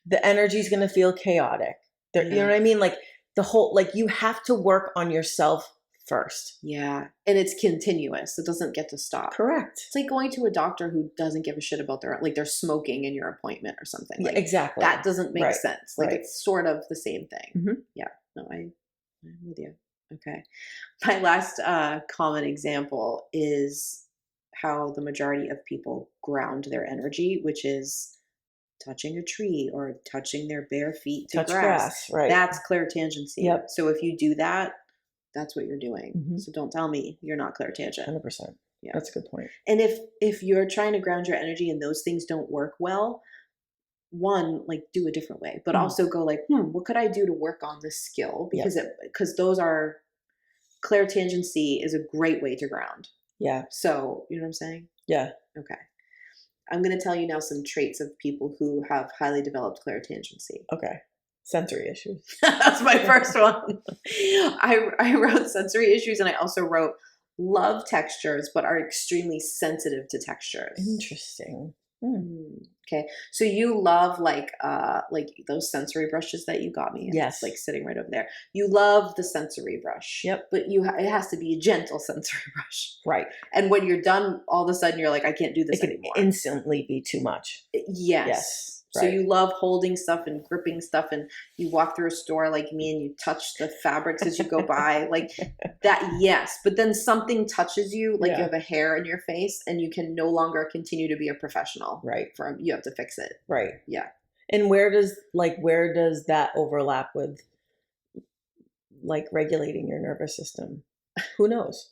the energy is going to feel chaotic. You know what I mean? Like the whole, like you have to work on yourself first. Yeah. And it's continuous. It doesn't get to stop. Correct. It's like going to a doctor who doesn't give a shit about like they're smoking in your appointment or something. Like, exactly. That doesn't make sense. Like it's sort of the same thing. Yeah. No, I'm with you. Okay. My last common example is how the majority of people ground their energy, which is touching a tree or touching their bare feet to grass. Right. That's clairtangency. Yep. So if you do that, that's what you're doing. So don't tell me you're not clairtangent. 100%. Yeah. That's a good point. And if you're trying to ground your energy and those things don't work well, one, like do a different way, but also go like, what could I do to work on this skill? Because those are, clairtangency is a great way to ground. Yeah. So, you know what I'm saying? Yeah. Okay. I'm going to tell you now some traits of people who have highly developed clairtangency. Okay. Sensory issues. That's my first one. I wrote sensory issues and I also wrote love textures, but are extremely sensitive to textures. Interesting. Okay. So you love like those sensory brushes that you got me. Yes. It's like sitting right over there. You love the sensory brush. Yep. But it has to be a gentle sensory brush. Right. And when you're done, all of a sudden you're like, I can't do this anymore. It can instantly be too much. Yes. So you love holding stuff and gripping stuff, and you walk through a store like me and you touch the fabrics as you go by like that. Yes. But then something touches you, like you have a hair in your face and you can no longer continue to be a professional. Right. You have to fix it. Right. Yeah. And where does that overlap with like regulating your nervous system? Who knows?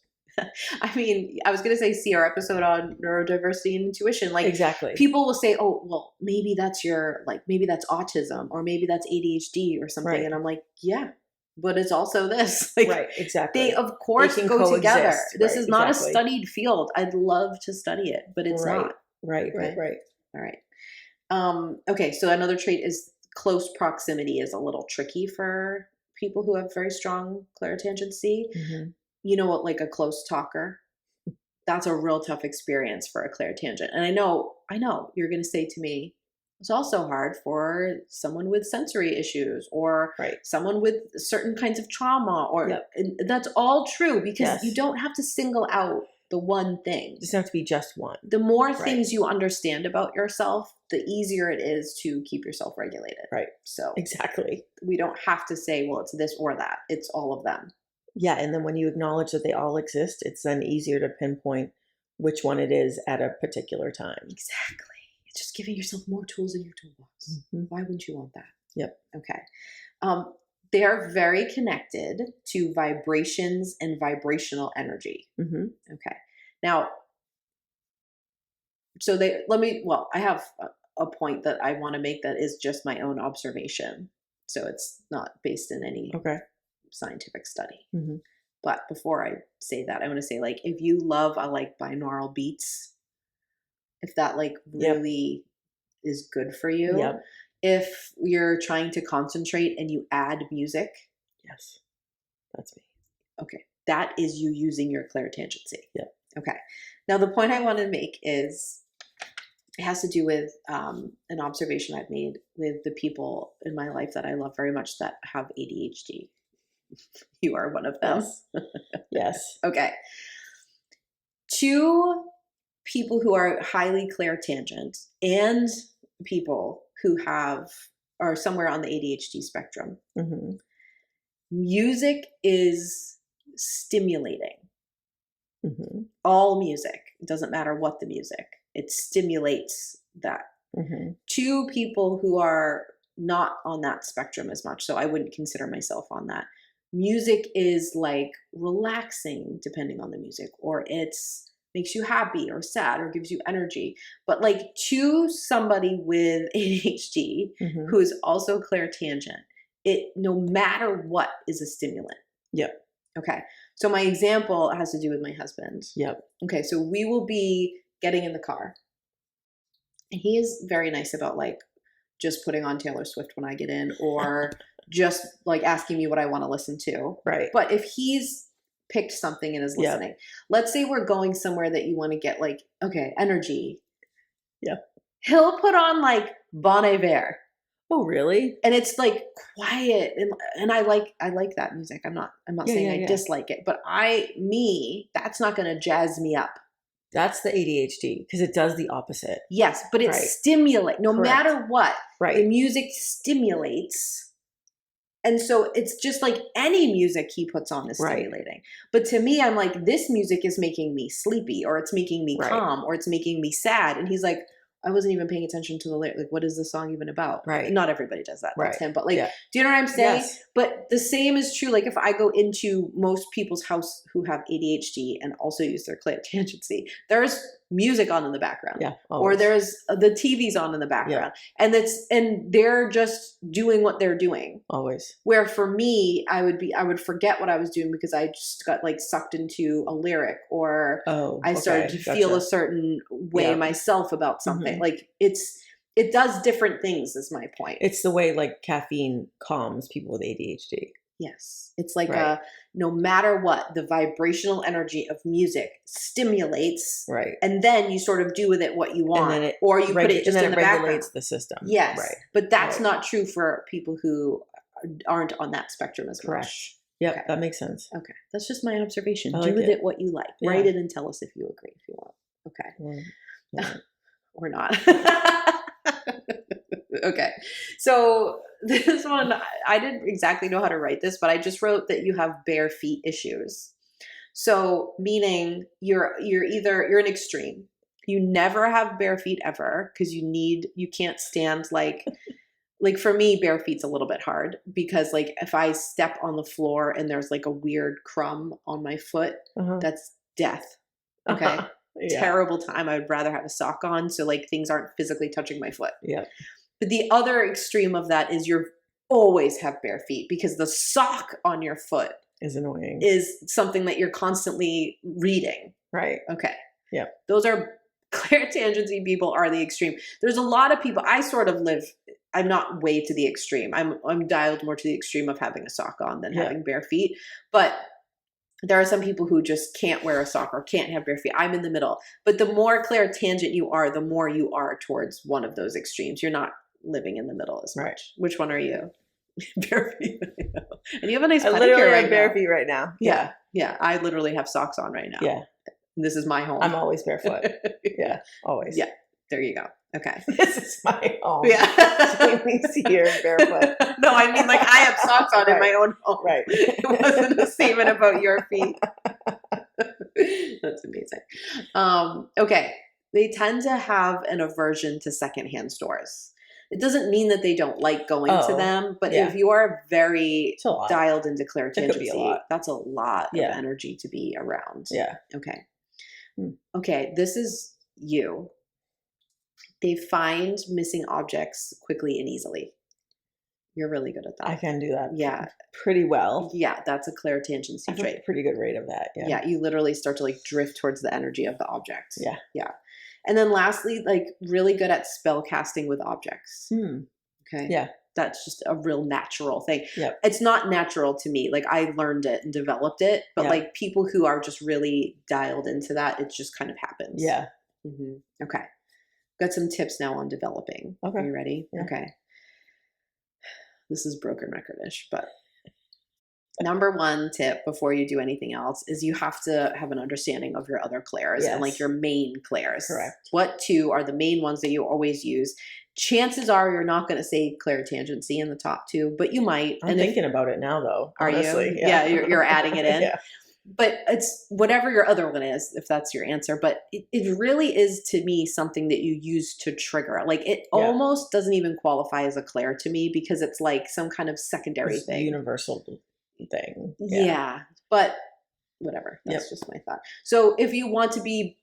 I mean, I was going to say, see our episode on neurodiversity and intuition. Like, exactly. People will say, oh, well, maybe that's maybe that's autism, or maybe that's ADHD or something. Right. And I'm like, yeah, but it's also this. Like, right, exactly. They, of course, can go coexist. together. This right, is not exactly. a studied field. I'd love to study it, but it's right. not. Right, Okay? right. All right. Okay, so another trait is close proximity is a little tricky for people who have very strong clairtangency. Mm-hmm. You know what, like a close talker? That's a real tough experience for a clairtangent. And I know you're going to say to me, it's also hard for someone with sensory issues or right. someone with certain kinds of trauma, or yep. That's all true, because yes. you don't have to single out the one thing. It doesn't have to be just one. The more things you understand about yourself, the easier it is to keep yourself regulated. Right. So exactly. We don't have to say, well, it's this or that. It's all of them. Yeah. And then when you acknowledge that they all exist, it's then easier to pinpoint which one it is at a particular time. Exactly. It's just giving yourself more tools in your toolbox. Mm-hmm. Why wouldn't you want that? Yep. Okay. They are very connected to vibrations and vibrational energy. Mm-hmm. Okay. Now, so I have a point that I want to make that is just my own observation. So it's not based in any scientific study. Mm-hmm. But before I say that, I want to say, like, if you love binaural beats, if that really is good for you, if you're trying to concentrate and you add music. Yes, that's me. Okay. That is you using your clairtangency. Yeah. Okay. Now, the point I want to make is, it has to do with an observation I've made with the people in my life that I love very much that have ADHD. You are one of them. Yes. Yes. Okay. Two people who are highly clairtangent and people who are somewhere on the ADHD spectrum. Mm-hmm. Music is stimulating. Mm-hmm. All music. It doesn't matter what the music. It stimulates that. Mm-hmm. Two people who are not on that spectrum as much, so I wouldn't consider myself on that. Music is relaxing, depending on the music, or it's makes you happy or sad or gives you energy. But to somebody with ADHD mm-hmm. who is also clairtangent, it, no matter what, is a stimulant. Yep. Okay. So my example has to do with my husband. Yep. Okay. So we will be getting in the car, and he is very nice about just putting on Taylor Swift when I get in, or just asking me what I want to listen to. Right. But if he's picked something and is listening, let's say we're going somewhere that you want to get energy. Yeah. He'll put on Bon Iver. Oh, really? And it's quiet, and I like that music. I'm not saying I dislike it, but that's not going to jazz me up. That's the ADHD, because it does the opposite. Yes, but it stimulates. No matter what, the music stimulates. And so it's just any music he puts on is stimulating. But to me, I'm this music is making me sleepy, or it's making me calm, or it's making me sad. And he's I wasn't even paying attention to the lyrics. What is the song even about? Right. Not everybody does that. That's him. But do you know what I'm saying? Yes. But the same is true. If I go into most people's house who have ADHD and also use their clairtangency, there's music on in the background. Yeah. Or there's the TV's on in the background. Yeah. And they're just doing what they're doing. Always. Where for me, I would forget what I was doing because I just got sucked into a lyric, or I started to feel a certain way myself about something. Mm-hmm. It does different things, is my point. It's the way caffeine calms people with ADHD. Yes. It's no matter what, the vibrational energy of music stimulates. Right. And then you sort of do with it what you want. Or you put it just in the background. Regulates the system. Yes. Right. But that's not true for people who aren't on that spectrum as much. Yep, okay. That makes sense. Okay. That's just my observation. Do with it what you like. Yeah. Write it and tell us if you agree, if you want. Okay. Yeah. Or not. Okay. So this one, I didn't exactly know how to write this, but I just wrote that you have bare feet issues. So meaning you're an extreme. You never have bare feet ever, because you can't stand for me, bare feet's a little bit hard, because if I step on the floor and there's a weird crumb on my foot, that's death. Okay. Yeah. Terrible time. I would rather have a sock on so like things aren't physically touching my foot. Yeah. But the other extreme of that is you're always have bare feet because the sock on your foot is annoying. Is something that you're constantly reading. Right. Okay. Yeah. Those are clairtangency people are the extreme. There's a lot of people. I sort of live. I'm not way to the extreme. I'm dialed more to the extreme of having a sock on than having bare feet. But there are some people who just can't wear a sock or can't have bare feet. I'm in the middle. But the more clairtangent you are, the more you are towards one of those extremes. You're not living in the middle as much. Right. Which one are you? Bare feet. And you have a nice pedicure. I literally have bare feet right now. Yeah. Yeah. I literally have socks on right now. Yeah. This is my home. I'm always barefoot. Yeah. Always. Yeah. There you go. Okay. This is my home. Yeah. Jamie's here barefoot. No, I mean like I have socks on in my own home. Right. It wasn't a statement about your feet. That's amazing. Okay. They tend to have an aversion to secondhand stores. It doesn't mean that they don't like going to them, but if you are very dialed into clairtangency, that's a lot of energy to be around. Yeah. Okay. Okay. This is you. They find missing objects quickly and easily. You're really good at that. I can do that. Yeah. Pretty well. Yeah. That's a clairtangency trait. I have a pretty good rate of that. Yeah. Yeah. You literally start to like drift towards the energy of the object. Yeah. Yeah. And then lastly, like really good at spell casting with objects. Okay. Yeah. That's just a real natural thing. Yep. It's not natural to me. Like I learned it and developed it, but like people who are just really dialed into that, it just kind of happens. Yeah. Okay. Got some tips now on developing. Okay. Are you ready? Yeah. Okay. This is broken record-ish, but number one tip before you do anything else is you have to have an understanding of your other clairs and like your main clairs. Correct. What two are the main ones that you always use? Chances are you're not going to say clairtangency in the top two, but you might. I'm thinking about it now though. Honestly. Are you? Yeah, you're adding it in. Yeah. But it's whatever your other one is, if that's your answer. But it really is, to me, something that you use to trigger. Like it almost doesn't even qualify as a clair to me because it's like some kind of secondary thing. Universal thing. Yeah. But whatever. That's just my thought. So if you want to be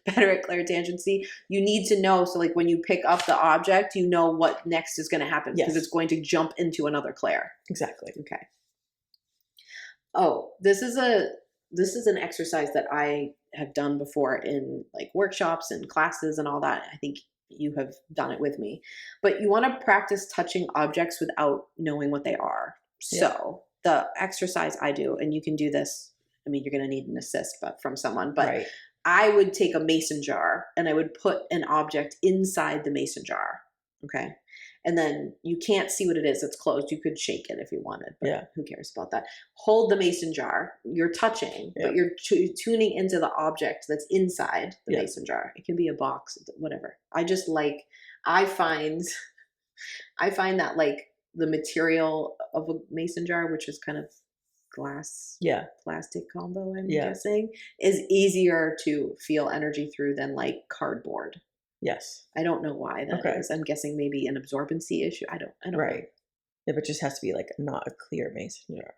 better at clairtangency, you need to know. So like when you pick up the object, you know what next is going to happen because it's going to jump into another clair. Exactly. Okay. Oh, this is an exercise that I have done before in like workshops and classes and all that. I think you have done it with me. But you want to practice touching objects without knowing what they are. So the exercise I do, and you can do this, I mean, you're going to need an assist from someone, but I would take a mason jar and I would put an object inside the mason jar. Okay. And then you can't see what it is. It's closed. You could shake it if you wanted, but who cares about that? Hold the mason jar. You're touching, but you're tuning into the object that's inside the mason jar. It can be a box, whatever. I find that like the material of a mason jar, which is kind of glass, plastic combo, I'm guessing, is easier to feel energy through than like cardboard. Yes. I don't know why that is. I'm guessing maybe an absorbency issue. I don't know. Yeah, but it just has to be like not a clear mason jar.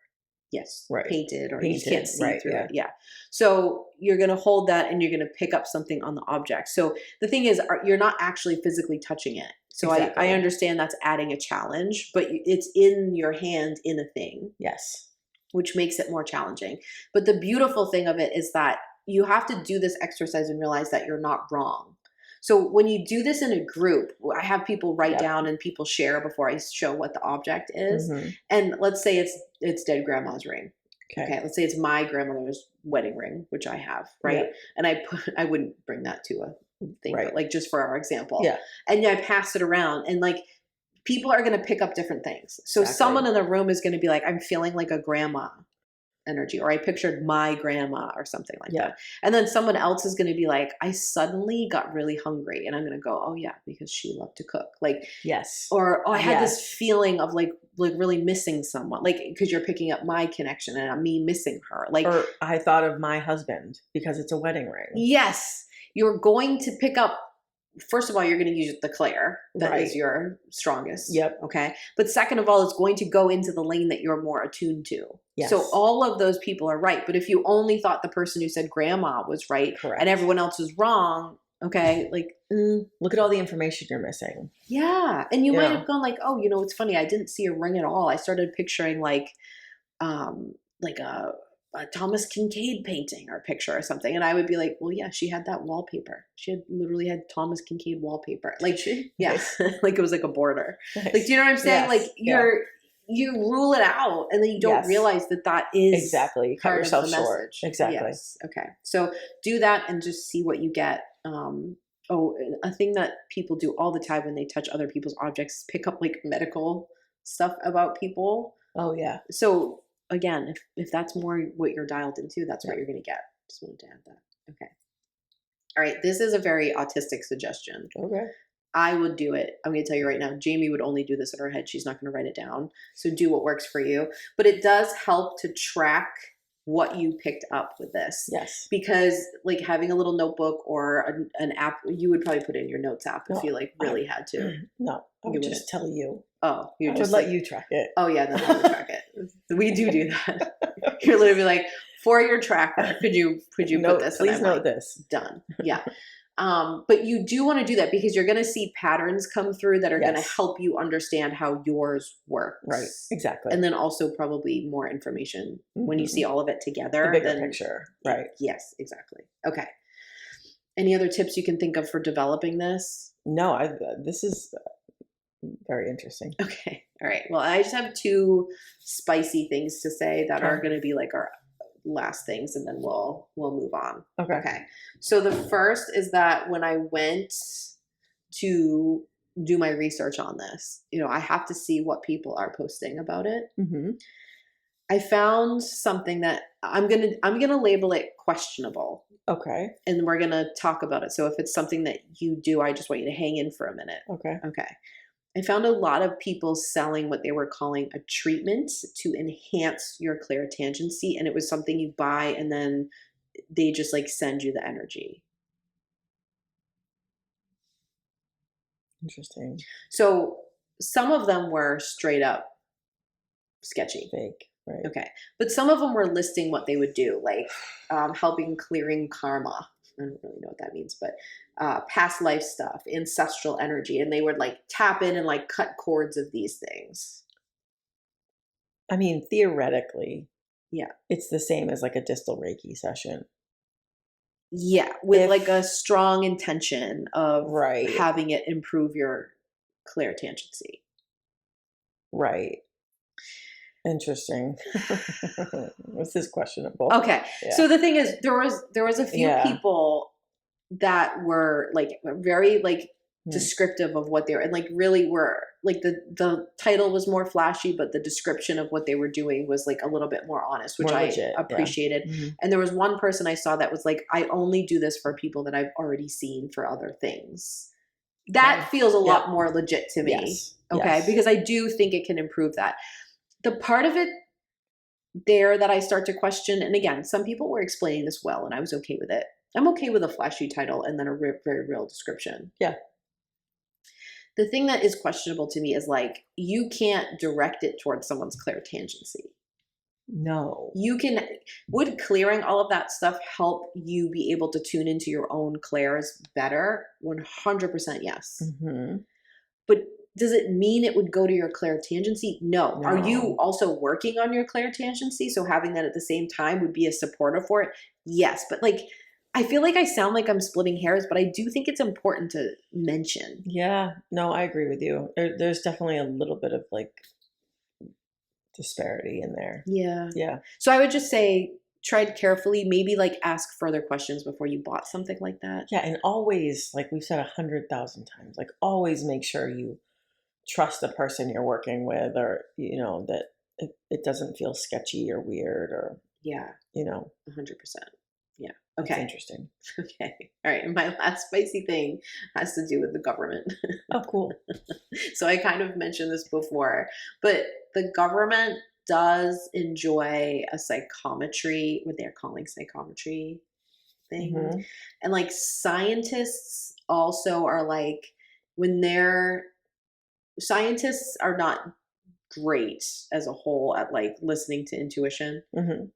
Yes. Right. Painted or you can't see through it. Yeah. So you're going to hold that and you're going to pick up something on the object. So the thing is, you're not actually physically touching it. So I understand that's adding a challenge, but it's in your hand in a thing. Yes. Which makes it more challenging. But the beautiful thing of it is that you have to do this exercise and realize that you're not wrong. So when you do this in a group, I have people write down and people share before I show what the object is. And let's say it's dead grandma's ring. Okay. Let's say it's my grandmother's wedding ring, which I have, right? And I wouldn't bring that to a thing, but like just for our example. Yeah. And I pass it around and like people are going to pick up different things. So someone in the room is going to be like, I'm feeling like a grandma energy, or I pictured my grandma or something like that. And then someone else is going to be like, I suddenly got really hungry, and I'm going to go, oh yeah, because she loved to cook. Like, or, oh, I had this feeling of like really missing someone, like, because you're picking up my connection and I'm me missing her. Like, or I thought of my husband because it's a wedding ring. Yes. You're going to pick up first of all, you're going to use the Claire. That Right. is your strongest. Yep. Okay. But second of all, it's going to go into the lane that you're more attuned to. Yes. So all of those people are right. But if you only thought the person who said grandma was right Correct. and everyone else was wrong, okay, like, look at all the information you're missing. Yeah. And you might have gone like, oh, it's funny. I didn't see a ring at all. I started picturing like a Thomas Kincaid painting or picture or something. And I would be like, well, yeah, she had that wallpaper. She had literally had Thomas Kincaid wallpaper. Like, yeah, like it was like a border. Nice. Like, do you know what I'm saying? Like you rule it out and then you don't realize that is exactly. You cut yourself short. Message. Exactly. Yes. Okay. So do that and just see what you get. A thing that people do all the time when they touch other people's objects is pick up like medical stuff about people. Oh yeah. So again, if that's more what you're dialed into, that's what you're going to get. Just wanted to add that. Okay. All right. This is a very autistic suggestion. Okay. I would do it. I'm going to tell you right now, Jamie would only do this in her head. She's not going to write it down. So do what works for you. But it does help to track what you picked up with this. Yes. Because like having a little notebook or an app, you would probably put it in your notes app if you like really had to. No, I would just tell you. Oh, I would let you track it. Oh yeah, then I would track it. We do that. You're literally like, for your tracker, could you put this? Please note this. Done. Yeah. But you do want to do that because you're going to see patterns come through that are going to help you understand how yours works. Right. Exactly. And then also probably more information when you see all of it together. The bigger picture. Right. Yes, exactly. Okay. Any other tips you can think of for developing this? No, this is very interesting. Okay. All right. Well, I just have 2 spicy things to say that are going to be like our last things, and then we'll move on. Okay. So the first is that when I went to do my research on this, I have to see what people are posting about it. Mm-hmm. I found something that I'm gonna label it questionable. Okay. And we're gonna talk about it. So if it's something that you do, I just want you to hang in for a minute. Okay. Okay. I found a lot of people selling what they were calling a treatment to enhance your clairtangency. And it was something you buy and then they just like send you the energy. Interesting. So some of them were straight up sketchy. Fake. Right. Okay. But some of them were listing what they would do, like helping clearing karma. I don't really know what that means, but past life stuff, ancestral energy. And they would like tap in and like cut cords of these things. I mean, theoretically, yeah, it's the same as like a distal Reiki session. Yeah, with like a strong intention of right. having it improve your clairtangency. Right. Interesting. This is questionable. Okay. Yeah. So the thing is, there was a few people that were like very like descriptive of what they were, and like really were like the title was more flashy, but the description of what they were doing was like a little bit more honest, which I appreciated. Yeah. Mm-hmm. And there was one person I saw that was like, I only do this for people that I've already seen for other things. That feels a lot more legit to me. Yes. Okay. Yes. Because I do think it can improve that. The part of it there that I start to question, and again, some people were explaining this well, and I was okay with it. I'm okay with a flashy title and then a very real description. Yeah. The thing that is questionable to me is like, you can't direct it towards someone's clairtangency. No. Would clearing all of that stuff help you be able to tune into your own clairs better? 100% yes. Mm-hmm. But does it mean it would go to your clairtangency? No. Are you also working on your clairtangency? So having that at the same time would be a supporter for it? Yes. But like, I feel like I sound like I'm splitting hairs, but I do think it's important to mention. Yeah. No, I agree with you. There's definitely a little bit of like disparity in there. Yeah. Yeah. So I would just say, tread carefully, maybe like ask further questions before you bought something like that. Yeah. And always, like we've said 100,000 times, like always make sure you trust the person you're working with, or, that it doesn't feel sketchy or weird or, 100%. Yeah. Okay. That's interesting. Okay. All right. And my last spicy thing has to do with the government. Oh, cool. So I kind of mentioned this before, but the government does enjoy a psychometry, what they're calling psychometry thing. Mm-hmm. And like scientists also are like, scientists are not great as a whole at like listening to intuition. Mm-hmm.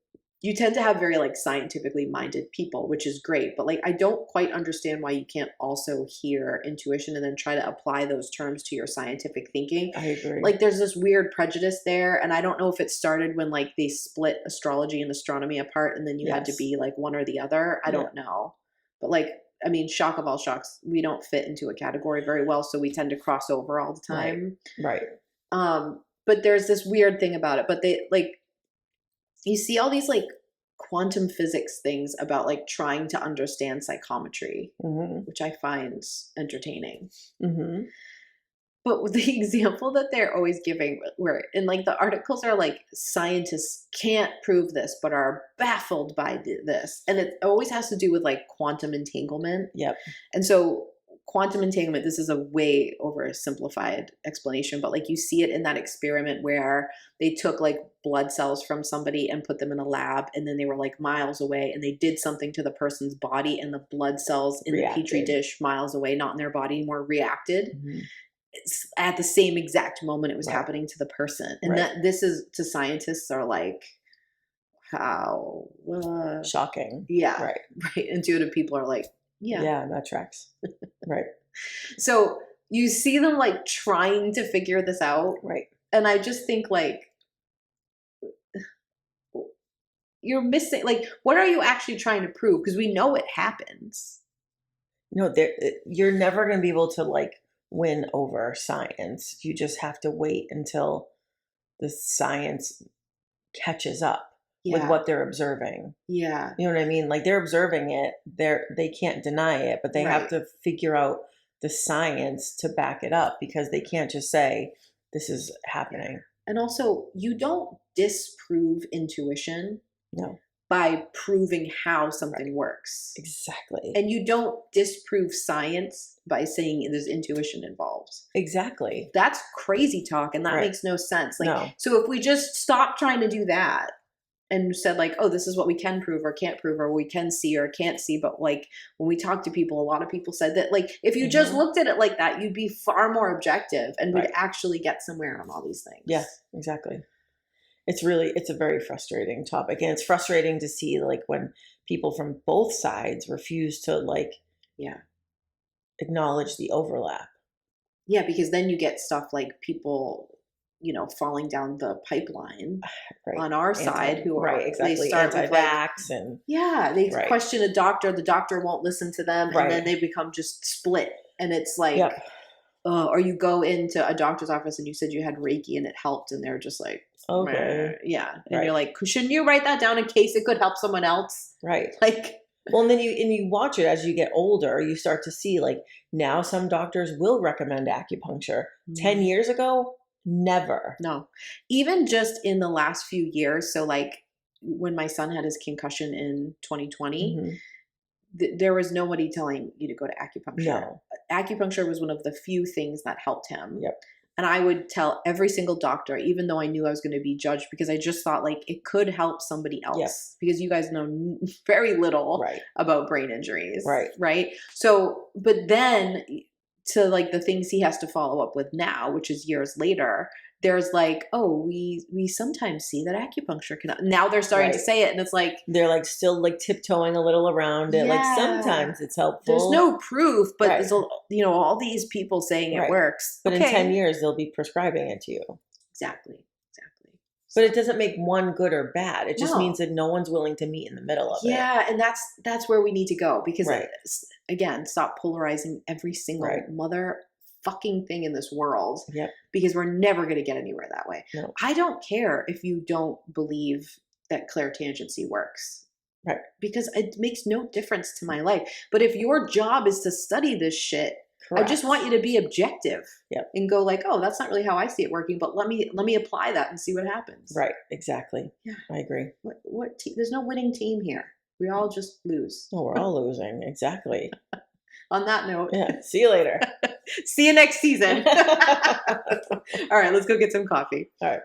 You tend to have very like scientifically minded people, which is great. But like, I don't quite understand why you can't also hear intuition and then try to apply those terms to your scientific thinking. I agree. Like there's this weird prejudice there. And I don't know if it started when like they split astrology and astronomy apart and then you had to be like one or the other. I don't know. But like, I mean, shock of all shocks, we don't fit into a category very well. So we tend to cross over all the time. Right. But there's this weird thing about it. But they like, you see all these like quantum physics things about like trying to understand psychometry, which I find entertaining. Mm-hmm. But the example that they're always giving, where in like the articles are like, scientists can't prove this, but are baffled by this. And it always has to do with like quantum entanglement. Yep. And so quantum entanglement, this is a way oversimplified explanation, but like you see it in that experiment where they took like blood cells from somebody and put them in a lab, and then they were like miles away and they did something to the person's body, and the blood cells in the petri dish miles away, not in their body anymore, reacted. Mm-hmm. It's at the same exact moment it was happening to the person. And that this is, to scientists, are like, how shocking. Yeah. Right. Intuitive people are like, yeah, that tracks. Right. So you see them like trying to figure this out. Right. And I just think like, you're missing, like, what are you actually trying to prove? Because we know it happens. No, you're never going to be able to like win over science. You just have to wait until the science catches up with what they're observing. Yeah. You know what I mean? Like they're observing it, they can't deny it, but they have to figure out the science to back it up, because they can't just say this is happening. And also, you don't disprove intuition. No. By proving how something works. Exactly. And you don't disprove science by saying there's intuition involved. Exactly. That's crazy talk, and that makes no sense. Like, so if we just stop trying to do that and said like, oh, this is what we can prove or can't prove, or we can see or can't see. But like when we talk to people, a lot of people said that like, if you just looked at it like that, you'd be far more objective and would actually get somewhere on all these things. Yeah, exactly. It's a very frustrating topic. And it's frustrating to see like when people from both sides refuse to like, acknowledge the overlap. Yeah, because then you get stuff like people, falling down the pipeline on our side who are exactly. They start anti-vax and they question a doctor. The doctor won't listen to them, and then they become just split. And it's like, or you go into a doctor's office and you said you had Reiki and it helped, and they're just like, okay, and you're like, shouldn't you write that down in case it could help someone else? Right. Like. Well, and then you watch it as you get older, you start to see like now some doctors will recommend acupuncture. 10 years ago, never. No. Even just in the last few years. So like when my son had his concussion in 2020, there was nobody telling you to go to acupuncture. No. Acupuncture was one of the few things that helped him. Yep. And I would tell every single doctor, even though I knew I was going to be judged, because I just thought like it could help somebody else. Yes. Because you guys know very little about brain injuries. Right. So, but then to like the things he has to follow up with now, which is years later, there's like, oh, we sometimes see that acupuncture can. Now they're starting to say it, and it's like they're like still like tiptoeing a little around it. Like sometimes it's helpful. There's no proof, but there's all these people saying it works. But in 10 years, they'll be prescribing it to you. Exactly. But it doesn't make one good or bad. It just means that no one's willing to meet in the middle of it. Yeah, and that's where we need to go, because again, stop polarizing every single mother fucking thing in this world, because we're never going to get anywhere that way. No. I don't care if you don't believe that clairtangency works, because it makes no difference to my life. But if your job is to study this shit, I just want you to be objective and go like, oh, that's not really how I see it working, but let me apply that and see what happens. Right. Exactly. Yeah. I agree. What there's no winning team here. We all just lose. Oh, we're all losing. Exactly. On that note. Yeah. See you later. See you next season. All right. Let's go get some coffee. All right.